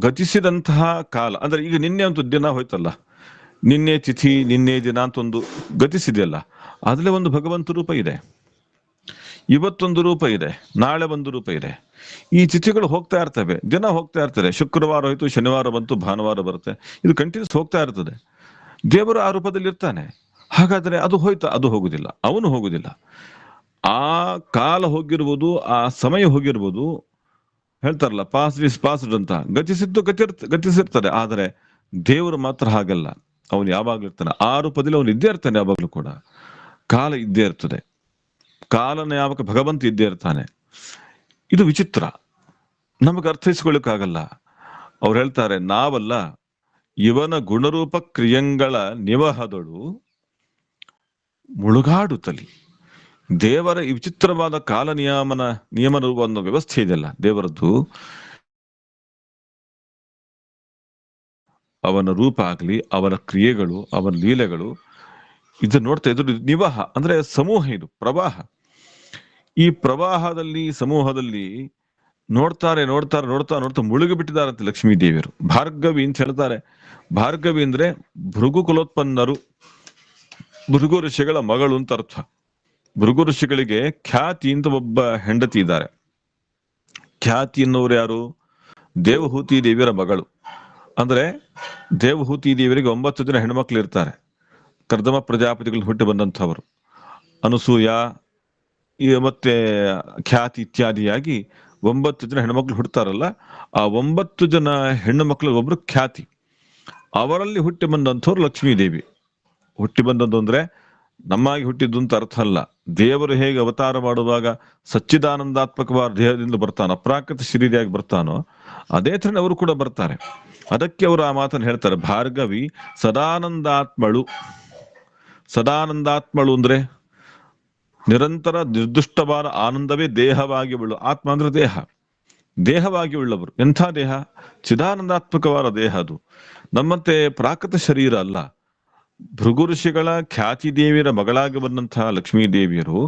ಗತಿಸಿದಂತಹ ಕಾಲ ಅಂದ್ರೆ, ಈಗ ನಿನ್ನೆ ಒಂದು ದಿನ ಹೋಯ್ತಲ್ಲ, ನಿನ್ನೆ ತಿಥಿ, ನಿನ್ನೆ ದಿನ ಅಂತ ಒಂದು ಗತಿಸಿದೆಯಲ್ಲ, ಅದ್ರಲ್ಲೇ ಒಂದು ಭಗವಂತ ರೂಪ ಇದೆ. ಇವತ್ತೊಂದು ರೂಪ ಇದೆ, ನಾಳೆ ಒಂದು ರೂಪ ಇದೆ. ಈ ತಿಥಿಗಳು ಹೋಗ್ತಾ ಇರ್ತವೆ, ದಿನ ಹೋಗ್ತಾ ಇರ್ತದೆ. ಶುಕ್ರವಾರ ಹೋಯ್ತು, ಶನಿವಾರ ಬಂತು, ಭಾನುವಾರ ಬರುತ್ತೆ, ಇದು ಕಂಟಿನ್ಯೂಸ್ ಹೋಗ್ತಾ ಇರ್ತದೆ. ದೇವರು ಆ ರೂಪದಲ್ಲಿ ಇರ್ತಾನೆ. ಹಾಗಾದ್ರೆ ಅದು ಹೋಯ್ತಾ? ಅದು ಹೋಗುದಿಲ್ಲ, ಅವನು ಹೋಗುದಿಲ್ಲ. ಆ ಕಾಲ ಹೋಗಿರ್ಬೋದು, ಆ ಸಮಯ ಹೋಗಿರ್ಬೋದು. ಹೇಳ್ತಾರಲ್ಲ, ಪಾಸ್ಟ್ ಇಸ್ ಪಾಸ್ಡ್ ಅಂತ. ಗತಿಸಿರ್ತದೆ. ಆದರೆ ದೇವರು ಮಾತ್ರ ಹಾಗಲ್ಲ. ಅವನು ಯಾವಾಗ್ಲೂ ಇರ್ತಾನೆ. ಆ ರೂಪದಲ್ಲಿ ಅವನು ಇದ್ದೇ ಇರ್ತಾನೆ. ಯಾವಾಗ್ಲೂ ಕೂಡ ಕಾಲ ಇದ್ದೇ ಇರ್ತದೆ. ಕಾಲನ ಯಾವಾಗ ಭಗವಂತ ಇದ್ದೇ ಇರ್ತಾನೆ. ಇದು ವಿಚಿತ್ರ, ನಮಗೆ ಅರ್ಥೈಸ್ಕೊಳ್ಳಿಕ್ಕಾಗಲ್ಲ. ಅವ್ರು ಹೇಳ್ತಾರೆ, ನಾವಲ್ಲ, ಇವನ ಗುಣರೂಪ ಕ್ರಿಯಂಗಳ ನಿವಹದಳು ಮುಳುಗಾಡುತ್ತಲಿ. ದೇವರ ಈ ವಿಚಿತ್ರವಾದ ಕಾಲ ನಿಯಮನ ಒಂದು ವ್ಯವಸ್ಥೆ ಇದೆಯಲ್ಲ ದೇವರದ್ದು, ಅವನ ರೂಪ ಆಗ್ಲಿ, ಅವನ ಕ್ರಿಯೆಗಳು, ಅವನ ಲೀಲೆಗಳು, ಇದನ್ನ ನೋಡ್ತಾ ಇದ್ರು. ನಿವಹ ಅಂದ್ರೆ ಸಮೂಹ, ಇದು ಪ್ರವಾಹ. ಈ ಪ್ರವಾಹದಲ್ಲಿ, ಸಮೂಹದಲ್ಲಿ ನೋಡ್ತಾ ನೋಡ್ತಾ ಮುಳುಗಿ ಬಿಟ್ಟಿದ್ದಾರಂತೆ ಲಕ್ಷ್ಮೀ ದೇವಿಯರು. ಭಾರ್ಗವಿ ಅಂತ ಹೇಳ್ತಾರೆ. ಭಾರ್ಗವಿ ಅಂದ್ರೆ ಭೃಗು ಕುಲೋತ್ಪನ್ನರು, ಭೃಗು ಋಷಿಗಳ ಮಗಳು ಅಂತ ಅರ್ಥ. ಭೃಗು ಋಷಿಗಳಿಗೆ ಖ್ಯಾತಿ ಅಂತ ಒಬ್ಬ ಹೆಂಡತಿ ಇದ್ದಾರೆ. ಖ್ಯಾತಿ ಎನ್ನುವರು ಯಾರು? ದೇವಹೂತಿ ದೇವಿಯರ ಮಗಳು. ಅಂದ್ರೆ ದೇವಹೂತಿ ದೇವಿಯರಿಗೆ 9 ಜನ ಹೆಣ್ಮಕ್ಳು ಇರ್ತಾರೆ. ಕರ್ದಮ ಪ್ರಜಾಪತಿಗಳು ಹುಟ್ಟಿ ಬಂದಂಥವರು. ಅನುಸೂಯ ಮತ್ತೆ ಖ್ಯಾತಿ ಇತ್ಯಾದಿಯಾಗಿ 9 ಜನ ಹೆಣ್ಮಕ್ಳು ಹುಡ್ತಾರಲ್ಲ, ಆ 9 ಜನ ಹೆಣ್ಣು ಮಕ್ಕಳು ಒಬ್ರು ಖ್ಯಾತಿ. ಅವರಲ್ಲಿ ಹುಟ್ಟಿ ಬಂದಂಥವ್ರು ಲಕ್ಷ್ಮೀ ದೇವಿ. ಹುಟ್ಟಿ ಬಂದದ್ದು ಅಂದ್ರೆ ನಮ್ಮಾಗಿ ಹುಟ್ಟಿದ್ದು ಅಂತ ಅರ್ಥ ಅಲ್ಲ. ದೇವರು ಹೇಗೆ ಅವತಾರ ಮಾಡುವಾಗ ಸಚ್ಚಿದಾನಂದಾತ್ಮಕವಾದ ದೇಹದಿಂದ ಬರ್ತಾನೋ, ಅಪ್ರಾಕೃತ ಶರೀರಿಯಾಗಿ ಬರ್ತಾನೋ, ಅದೇ ತರ ಅವರು ಕೂಡ ಬರ್ತಾರೆ. ಅದಕ್ಕೆ ಅವರು ಆ ಮಾತನ್ನು ಹೇಳ್ತಾರೆ, ಭಾರ್ಗವಿ ಸದಾನಂದಾತ್ಮಳು. ಸದಾನಂದಾತ್ಮಳು ಅಂದ್ರೆ ನಿರಂತರ ನಿರ್ದುಷ್ಟವಾದ ಆನಂದವೇ ದೇಹವಾಗಿ ಉಳ್ಳು. ಆತ್ಮ ಅಂದ್ರೆ ದೇಹ, ದೇಹವಾಗಿ ಉಳ್ಳವರು. ಎಂಥ ದೇಹ? ಚಿದಾನಂದಾತ್ಮಕವಾದ ದೇಹ. ಅದು ನಮ್ಮಂತೆ ಪ್ರಾಕೃತ ಶರೀರ ಅಲ್ಲ. ಭೃಗು ಋಷಿಗಳ ಖ್ಯಾತಿ ದೇವಿಯರ ಮಗಳಾಗಿ ಬಂದಂತಹ ಲಕ್ಷ್ಮೀ ದೇವಿಯರು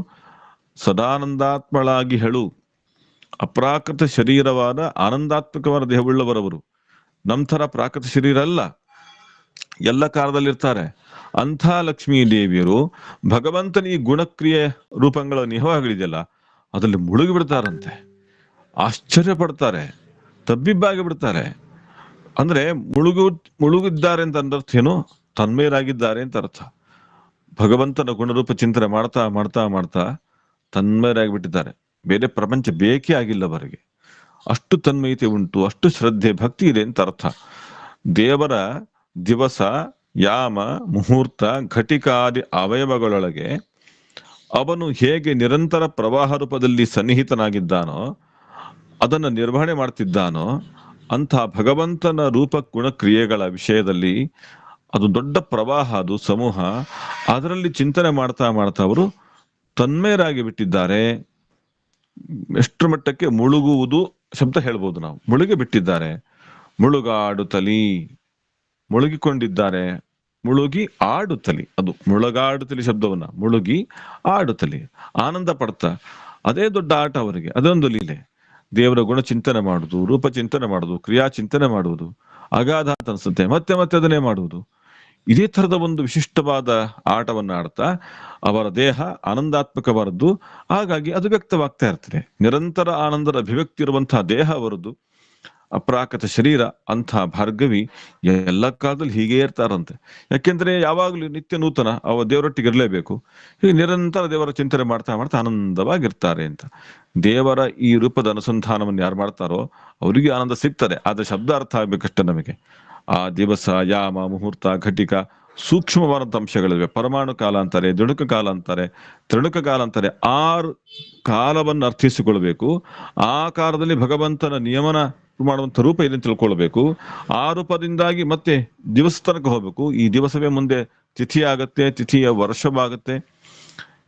ಸದಾನಂದಾತ್ಮಳಾಗಿ ಹೇಳು, ಅಪ್ರಾಕೃತ ಶರೀರವಾದ ಆನಂದಾತ್ಮಕವಾದ ದೇಹವುಳ್ಳವರವರು. ನಮ್ಮ ಥರ ಪ್ರಾಕೃತ ಶರೀರ ಅಲ್ಲ, ಎಲ್ಲ ಕಾಲದಲ್ಲಿರ್ತಾರೆ. ಅಂಥ ಲಕ್ಷ್ಮೀ ದೇವಿಯರು ಭಗವಂತನ ಈ ಗುಣಕ್ರಿಯೆ ರೂಪಗಳ ನಿಹವಾಗಿದೆಯಲ್ಲ, ಅದರಲ್ಲಿ ಮುಳುಗಿ ಬಿಡ್ತಾರಂತೆ. ಆಶ್ಚರ್ಯ ಪಡ್ತಾರೆ, ತಬ್ಬಿಬ್ಬಾಗಿ ಬಿಡ್ತಾರೆ. ಅಂದ್ರೆ ಮುಳುಗಿದ್ದಾರೆ ಅಂತ ಅಂದರ್ಥ ಏನು? ತನ್ಮಯರಾಗಿದ್ದಾರೆ ಅಂತ ಅರ್ಥ. ಭಗವಂತನ ಗುಣರೂಪ ಚಿಂತನೆ ಮಾಡ್ತಾ ಮಾಡ್ತಾ ಮಾಡ್ತಾ ತನ್ಮಯರಾಗಿ ಬಿಟ್ಟಿದ್ದಾರೆ. ಬೇರೆ ಪ್ರಪಂಚ ಬೇಕೇ ಆಗಿಲ್ಲ ಅವರಿಗೆ. ಅಷ್ಟು ತನ್ಮಯತೆ ಉಂಟು, ಅಷ್ಟು ಶ್ರದ್ಧೆ ಭಕ್ತಿ ಇದೆ ಅಂತ ಅರ್ಥ. ದೇವರ ದಿವಸ, ಯಾಮ, ಮುಹೂರ್ತ, ಘಟಿಕಾದಿ ಅವಯವಗಳೊಳಗೆ ಅವನು ಹೇಗೆ ನಿರಂತರ ಪ್ರವಾಹ ರೂಪದಲ್ಲಿ ಸನ್ನಿಹಿತನಾಗಿದ್ದಾನೋ, ಅದನ್ನು ನಿರ್ವಹಣೆ ಮಾಡ್ತಿದ್ದಾನೋ, ಅಂಥ ಭಗವಂತನ ರೂಪ ಗುಣ ಕ್ರಿಯೆಗಳ ವಿಷಯದಲ್ಲಿ ಅದು ದೊಡ್ಡ ಪ್ರವಾಹ, ಅದು ಸಮೂಹ. ಅದರಲ್ಲಿ ಚಿಂತನೆ ಮಾಡ್ತಾ ಮಾಡ್ತಾ ಅವರು ತನ್ಮಯರಾಗಿ ಬಿಟ್ಟಿದ್ದಾರೆ. ಎಷ್ಟರ ಮಟ್ಟಕ್ಕೆ? ಮುಳುಗುವುದು ಶಬ್ದ ಹೇಳ್ಬೋದು ನಾವು. ಮುಳುಗಿ ಬಿಟ್ಟಿದ್ದಾರೆ. ಮುಳುಗಾಡುತ್ತಲಿ, ಮುಳುಗಿಕೊಂಡಿದ್ದಾರೆ. ಮುಳುಗಿ ಆಡುತ್ತಲಿ, ಅದು ಮುಳುಗಾಡುತ್ತಲಿ ಶಬ್ದವನ್ನ ಮುಳುಗಿ ಆಡುತ್ತಲಿ, ಆನಂದ ಪಡ್ತಾ. ಅದೇ ದೊಡ್ಡ ಆಟ ಅವರಿಗೆ, ಅದೊಂದು ಲೀಲೆ. ದೇವರ ಗುಣ ಚಿಂತನೆ ಮಾಡುವುದು, ರೂಪ ಚಿಂತನೆ ಮಾಡುವುದು, ಕ್ರಿಯಾ ಚಿಂತನೆ ಮಾಡುವುದು, ಅಗಾಧ ಅಂತ ಅನ್ಸುತ್ತೆ, ಮತ್ತೆ ಮತ್ತೆ ಅದನ್ನೇ ಮಾಡುವುದು. ಇದೇ ತರದ ಒಂದು ವಿಶಿಷ್ಟವಾದ ಆಟವನ್ನ ಆಡ್ತಾ ಅವರ ದೇಹ ಆನಂದಾತ್ಮಕವಾದದ್ದು. ಹಾಗಾಗಿ ಅದು ವ್ಯಕ್ತವಾಗ್ತಾ ಇರ್ತದೆ. ನಿರಂತರ ಆನಂದದ ಅಭಿವ್ಯಕ್ತಿ ಇರುವಂತಹ ದೇಹ ಅವರದ್ದು, ಅಪ್ರಾಕೃತ ಶರೀರ. ಅಂಥ ಭಾರ್ಗವಿ ಎಲ್ಲ ಕಾಲದಲ್ಲಿ ಹೀಗೆ ಇರ್ತಾರಂತೆ. ಯಾಕೆಂದ್ರೆ ಯಾವಾಗಲೂ ನಿತ್ಯ ನೂತನ ಅವ ದೇವರೊಟ್ಟಿಗೆ ಇರಲೇಬೇಕು. ಹೀಗೆ ನಿರಂತರ ದೇವರ ಚಿಂತನೆ ಮಾಡ್ತಾ ಮಾಡ್ತಾ ಆನಂದವಾಗಿರ್ತಾರೆ ಅಂತ. ದೇವರ ಈ ರೂಪದ ಅನುಸಂಧಾನವನ್ನು ಯಾರು ಮಾಡ್ತಾರೋ ಅವರಿಗೆ ಆನಂದ ಸಿಗ್ತದೆ. ಆದ್ರೆ ಶಬ್ದ ಅರ್ಥ ಆಗ್ಬೇಕಷ್ಟೇ ನಮಗೆ. ಆ ದಿವಸ, ಯಾಮ, ಮುಹೂರ್ತ, ಘಟಿಕ ಸೂಕ್ಷ್ಮವಾದಂಥ ಅಂಶಗಳಿವೆ. ಪರಮಾಣು ಕಾಲ ಅಂತಾರೆ, ದ್ವಿಣುಕ ಕಾಲ ಅಂತಾರೆ, ತ್ರಿಣುಕ ಕಾಲ ಅಂತಾರೆ. 6 ಕಾಲವನ್ನು ಅರ್ಥಿಸಿಕೊಳ್ಬೇಕು. ಆ ಕಾಲದಲ್ಲಿ ಭಗವಂತನ ನಿಯಮನ ಮಾಡುವಂಥ ರೂಪ ಇದೆ ಅಂತ ತಿಳ್ಕೊಳ್ಬೇಕು. ಆ ರೂಪದಿಂದಾಗಿ ಮತ್ತೆ ದಿವಸ ತನಕ ಹೋಗ್ಬೇಕು. ಈ ದಿವಸವೇ ಮುಂದೆ ತಿಥಿ ಆಗತ್ತೆ, ತಿಥಿಯ ವರ್ಷವಾಗತ್ತೆ,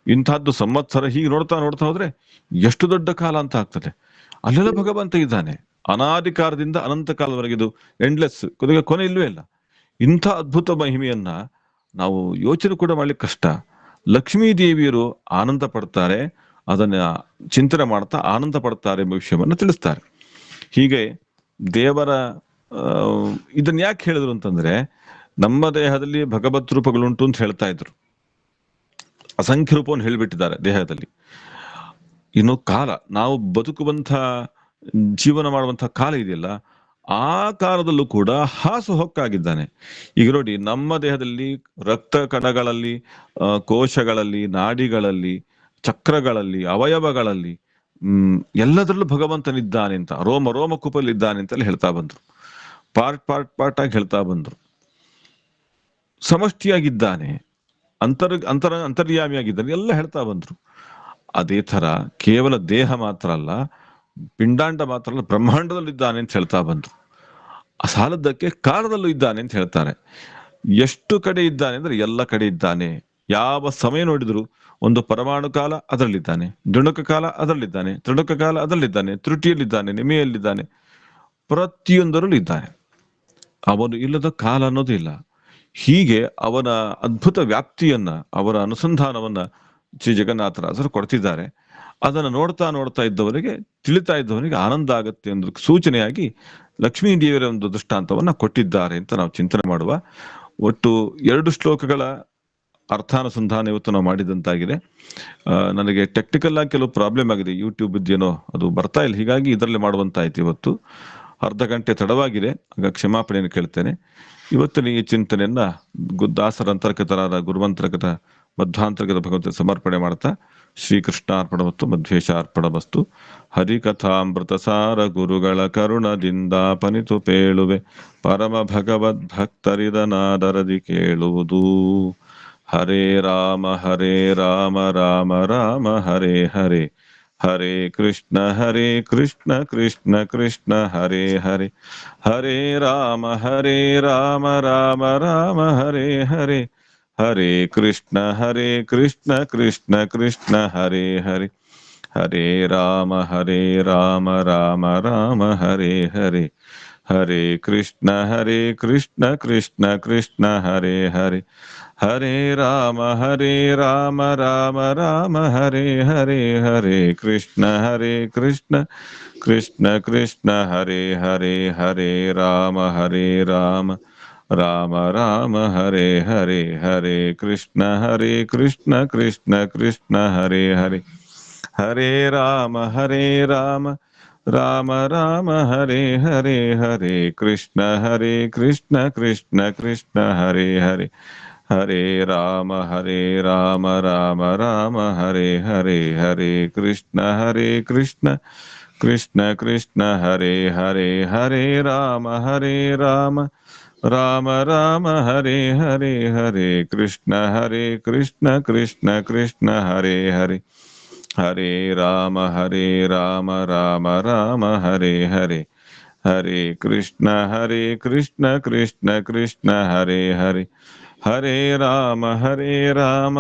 ಇಂಥದ್ದು ಸಂವತ್ಸರ. ಹೀಗೆ ನೋಡ್ತಾ ನೋಡ್ತಾ ಹೋದ್ರೆ ಎಷ್ಟು ದೊಡ್ಡ ಕಾಲ ಅಂತ ಆಗ್ತದೆ. ಅಲ್ಲೆಲ್ಲ ಭಗವಂತ ಇದ್ದಾನೆ. ಅನಾದಿ ಕಾಲದಿಂದ ಅನಂತ ಕಾಲದವರೆಗೆ ಇದು ಎಂಡ್ಲೆಸ್, ಕೊನೆ ಇಲ್ವೇ ಇಲ್ಲ. ಇಂಥ ಅದ್ಭುತ ಮಹಿಮೆಯನ್ನ ನಾವು ಯೋಚನೆ ಕೂಡ ಮಾಡ್ಲಿಕ್ಕೆ ಕಷ್ಟ. ಲಕ್ಷ್ಮೀ ದೇವಿಯರು ಆನಂದ ಪಡ್ತಾರೆ, ಅದನ್ನ ಚಿಂತನೆ ಮಾಡ್ತಾ ಆನಂದ ಪಡ್ತಾರೆ ಎಂಬ ವಿಷಯವನ್ನು ತಿಳಿಸ್ತಾರೆ. ಹೀಗೆ ದೇವರ ಇದನ್ನ ಯಾಕೆ ಹೇಳಿದ್ರು ಅಂತಂದ್ರೆ, ನಮ್ಮ ದೇಹದಲ್ಲಿ ಭಗವತ್ ರೂಪಗಳುಂಟು ಅಂತ ಹೇಳ್ತಾ ಇದ್ರು. ಅಸಂಖ್ಯ ರೂಪವನ್ನು ಹೇಳಿಬಿಟ್ಟಿದ್ದಾರೆ ದೇಹದಲ್ಲಿ. ಇನ್ನು ಕಾಲ, ನಾವು ಬದುಕುವಂಥ ಜೀವನ ಮಾಡುವಂಥ ಕಾಲ ಇದೆಯಲ್ಲ, ಆ ಕಾಲದಲ್ಲೂ ಕೂಡ ಹಾಸು ಹೊಕ್ಕಾಗಿದ್ದಾನೆ. ಈಗ ನೋಡಿ, ನಮ್ಮ ದೇಹದಲ್ಲಿ ರಕ್ತ ಕಣಗಳಲ್ಲಿ, ಕೋಶಗಳಲ್ಲಿ, ನಾಡಿಗಳಲ್ಲಿ, ಚಕ್ರಗಳಲ್ಲಿ, ಅವಯವಗಳಲ್ಲಿ, ಎಲ್ಲದರಲ್ಲೂ ಭಗವಂತನಿದ್ದಾನೆ ಅಂತ, ರೋಮ ರೋಮ ಕೂಪಲ್ಲಿದ್ದಾನೆ ಅಂತಲೇ ಹೇಳ್ತಾ ಬಂದ್ರು. ಪಾರ್ಟ್ ಪಾರ್ಟ್ ಪಾರ್ಟ್ ಆಗಿ ಹೇಳ್ತಾ ಬಂದ್ರು. ಸಮಷ್ಟಿಯಾಗಿದ್ದಾನೆ, ಅಂತರ್ಯಾಮಿಯಾಗಿದ್ದಾನೆ ಎಲ್ಲ ಹೇಳ್ತಾ ಬಂದ್ರು. ಅದೇ ತರ ಕೇವಲ ದೇಹ ಮಾತ್ರ ಅಲ್ಲ, ಪಿಂಡಾಂಡ ಮಾತ್ರ ಅಲ್ಲ, ಬ್ರಹ್ಮಾಂಡದಲ್ಲೂ ಇದ್ದಾನೆ ಅಂತ ಹೇಳ್ತಾ ಬಂದ್ರು. ಸಾಲದ್ದಕ್ಕೆ ಕಾಲದಲ್ಲೂ ಇದ್ದಾನೆ ಅಂತ ಹೇಳ್ತಾರೆ. ಎಷ್ಟು ಕಡೆ ಇದ್ದಾನೆ ಅಂದ್ರೆ ಎಲ್ಲ ಕಡೆ ಇದ್ದಾನೆ. ಯಾವ ಸಮಯ ನೋಡಿದ್ರು ಒಂದು ಪರಮಾಣು ಕಾಲ ಅದರಲ್ಲಿದ್ದಾನೆ, ದ್ವಿಣುಕ ಕಾಲ ಅದರಲ್ಲಿದ್ದಾನೆ, ತ್ರಿಣುಕ ಕಾಲ ಅದರಲ್ಲಿದ್ದಾನೆ, ತ್ರುಟಿಯಲ್ಲಿದ್ದಾನೆ, ನಿಮೆಯಲ್ಲಿದ್ದಾನೆ, ಪ್ರತಿಯೊಂದರಲ್ಲೂ ಇದ್ದಾನೆ. ಅವನು ಇಲ್ಲದ ಕಾಲ ಅನ್ನೋದು ಇಲ್ಲ. ಹೀಗೆ ಅವನ ಅದ್ಭುತ ವ್ಯಾಪ್ತಿಯನ್ನ, ಅವರ ಅನುಸಂಧಾನವನ್ನ ಶ್ರೀ ಜಗನ್ನಾಥರಾಜರು ಕೊಡ್ತಿದ್ದಾರೆ. ಅದನ್ನು ನೋಡ್ತಾ ನೋಡ್ತಾ ಇದ್ದವರಿಗೆ, ತಿಳಿತಾ ಇದ್ದವನಿಗೆ ಆನಂದ ಆಗತ್ತೆ ಅನ್ನೋದಕ್ಕೆ ಸೂಚನೆಯಾಗಿ ಲಕ್ಷ್ಮೀ ದೇವಿಯರ ಒಂದು ದೃಷ್ಟಾಂತವನ್ನ ಕೊಟ್ಟಿದ್ದಾರೆ ಅಂತ ನಾವು ಚಿಂತನೆ ಮಾಡುವ. ಒಟ್ಟು 2 ಶ್ಲೋಕಗಳ ಅರ್ಥಾನುಸಂಧಾನ ಇವತ್ತು ನಾವು ಮಾಡಿದಂತಾಗಿದೆ. ನನಗೆ ಟೆಕ್ನಿಕಲ್ ಆಗಿ ಕೆಲವು ಪ್ರಾಬ್ಲಮ್ ಆಗಿದೆ, ಯೂಟ್ಯೂಬ್ ಇದ್ದೇನೋ ಅದು ಬರ್ತಾ ಇಲ್ಲ, ಹೀಗಾಗಿ ಇದರಲ್ಲಿ ಮಾಡುವಂತಾಯ್ತು. ಇವತ್ತು ಅರ್ಧ ಗಂಟೆ ತಡವಾಗಿದೆ, ಆಗ ಕ್ಷಮಾಪಣೆಯನ್ನು ಕೇಳ್ತೇನೆ. ಇವತ್ತಿನ ಈ ಚಿಂತನೆಯನ್ನ ದಾಸರ ಅಂತರ್ಗತರಾದ ಗುರುವಂತರ್ಗತ ಮಧ್ವಾಂತರ್ಗತ ಭಗವಂತ ಸಮರ್ಪಣೆ ಮಾಡ್ತಾ, ಶ್ರೀಕೃಷ್ಣಾರ್ಪಣವಸ್ತು, ಮಧ್ವೇಶಾರ್ಪಣವಸ್ತು. ಹರಿಕಥಾಮೃತಸಾರ ಗುರುಗಳ ಕರುಣದಿಂದ ಪನಿತು ಪೇಳುವೆ, ಪರಮ ಭಗವದ್ ಭಕ್ತರಿದನಾದರದಿ ಕೇಳುವುದು. ಹರೇ ರಾಮ ರಾಮ ರಾಮ ಹರೇ ಹರೇ, ಹರೇ ಕೃಷ್ಣ ಕೃಷ್ಣ ಕೃಷ್ಣ ಹರೇ ಹರೇ, ಹರೇ ರಾಮ ರಾಮ ರಾಮ ಹರೇ ಹರೇ, ಹರೇ ಕೃಷ್ಣ ಕೃಷ್ಣ ಕೃಷ್ಣ ಹರೇ ಹರೇ, ಹರೇ ರಾಮ ರಾಮ ರಾಮ ಹರೇ ಹರೇ, ಹರೇ ಕೃಷ್ಣ ಕೃಷ್ಣ ಕೃಷ್ಣ ಹರೇ ಹರೇ, ಹರೇ ರಾಮ ರಾಮ ರಾಮ ಹರೇ ಹರೇ, ಹರೇ ಕೃಷ್ಣ ಕೃಷ್ಣ ಕೃಷ್ಣ ಹರೇ ಹರೇ, ಹರೇ ರಾಮ ರಾಮ ರಾಮ ಹರೇ ಹರೇ, ಹರೇ ಕೃಷ್ಣ ಕೃಷ್ಣ ಕೃಷ್ಣ ಹರೇ ಹರೇ, ಹರೇ ರಾಮ ರಾಮ ರಾಮ ಹರೇ ಹರೇ, ಹರೇ ಕೃಷ್ಣ ಕೃಷ್ಣ ಕೃಷ್ಣ ಹರೇ ಹರೇ, ಹರೇ ರಾಮ ರಾಮ ಹರೇ ಹರೇ, ಹರೇ ಕೃಷ್ಣ ಕೃಷ್ಣ ಕೃಷ್ಣ ಹರೇ ಹರೇ, ಹರೇ ರಾಮ ರಾಮ ರಾಮ ಹರೇ ಹರೇ, ಹರೇ ಕೃಷ್ಣ ಕೃಷ್ಣ ಕೃಷ್ಣ ಹರೇ ಹರೇ, ಹರೇ ರಾಮ ರಾಮ ಹರೇ ಹರೇ, ಹರೇ ಕೃಷ್ಣ ಕೃಷ್ಣ ಕೃಷ್ಣ ಹರೇ ಹರೇ, ಹರೇ ರಾಮ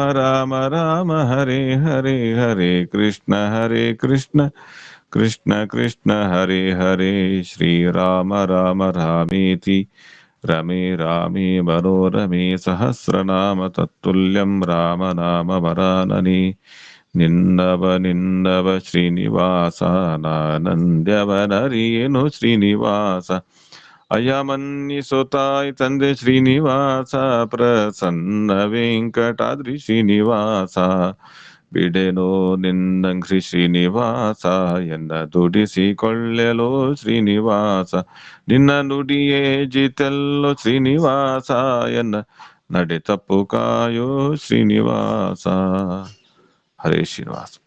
ರಾಮ ಹರೇ ಹರೇ, ಹರೇ ಕೃಷ್ಣ ಕೃಷ್ಣ ಹರೇ ಹರೇ, ಶ್ರೀರಾಮ ರಾಮ ರಾಮೇತಿ ರಮೇ ರಾಮೇ ಮನೋರಮೇ, ಸಹಸ್ರನಾಮ ತತ್ತುಲ್ಯಂ ರಾಮ ನಾಮ ವರಾನನೆ, ನಿನ್ನವ ಶ್ರೀನಿವಾಸ ನಾನಂದ್ಯವನರಿಯೇನು ಶ್ರೀನಿವಾಸ, ಅಯಮನ್ನಿಸುತ್ತಾಯ್ ತಂದೆ ಶ್ರೀನಿವಾಸ, ಪ್ರಸನ್ನ ವೆಂಕಟಾದ್ರಿ ಶ್ರೀನಿವಾಸ, ಬಿಡೆನೋ ನಿನ್ನಂಗ್ರಿ ಶ್ರೀನಿವಾಸ, ಎನ್ನ ದುಡಿಸಿಕೊಳ್ಳಲೋ ಶ್ರೀನಿವಾಸ, ನಿನ್ನ ನುಡಿಯೇ ಜಿತೆಲ್ಲೋ ಶ್ರೀನಿವಾಸ, ಎನ್ನ ನಡೆ ತಪ್ಪು ಕಾಯೋ ಶ್ರೀನಿವಾಸ. ಹರೇ ಶ್ರೀನಿವಾಸ.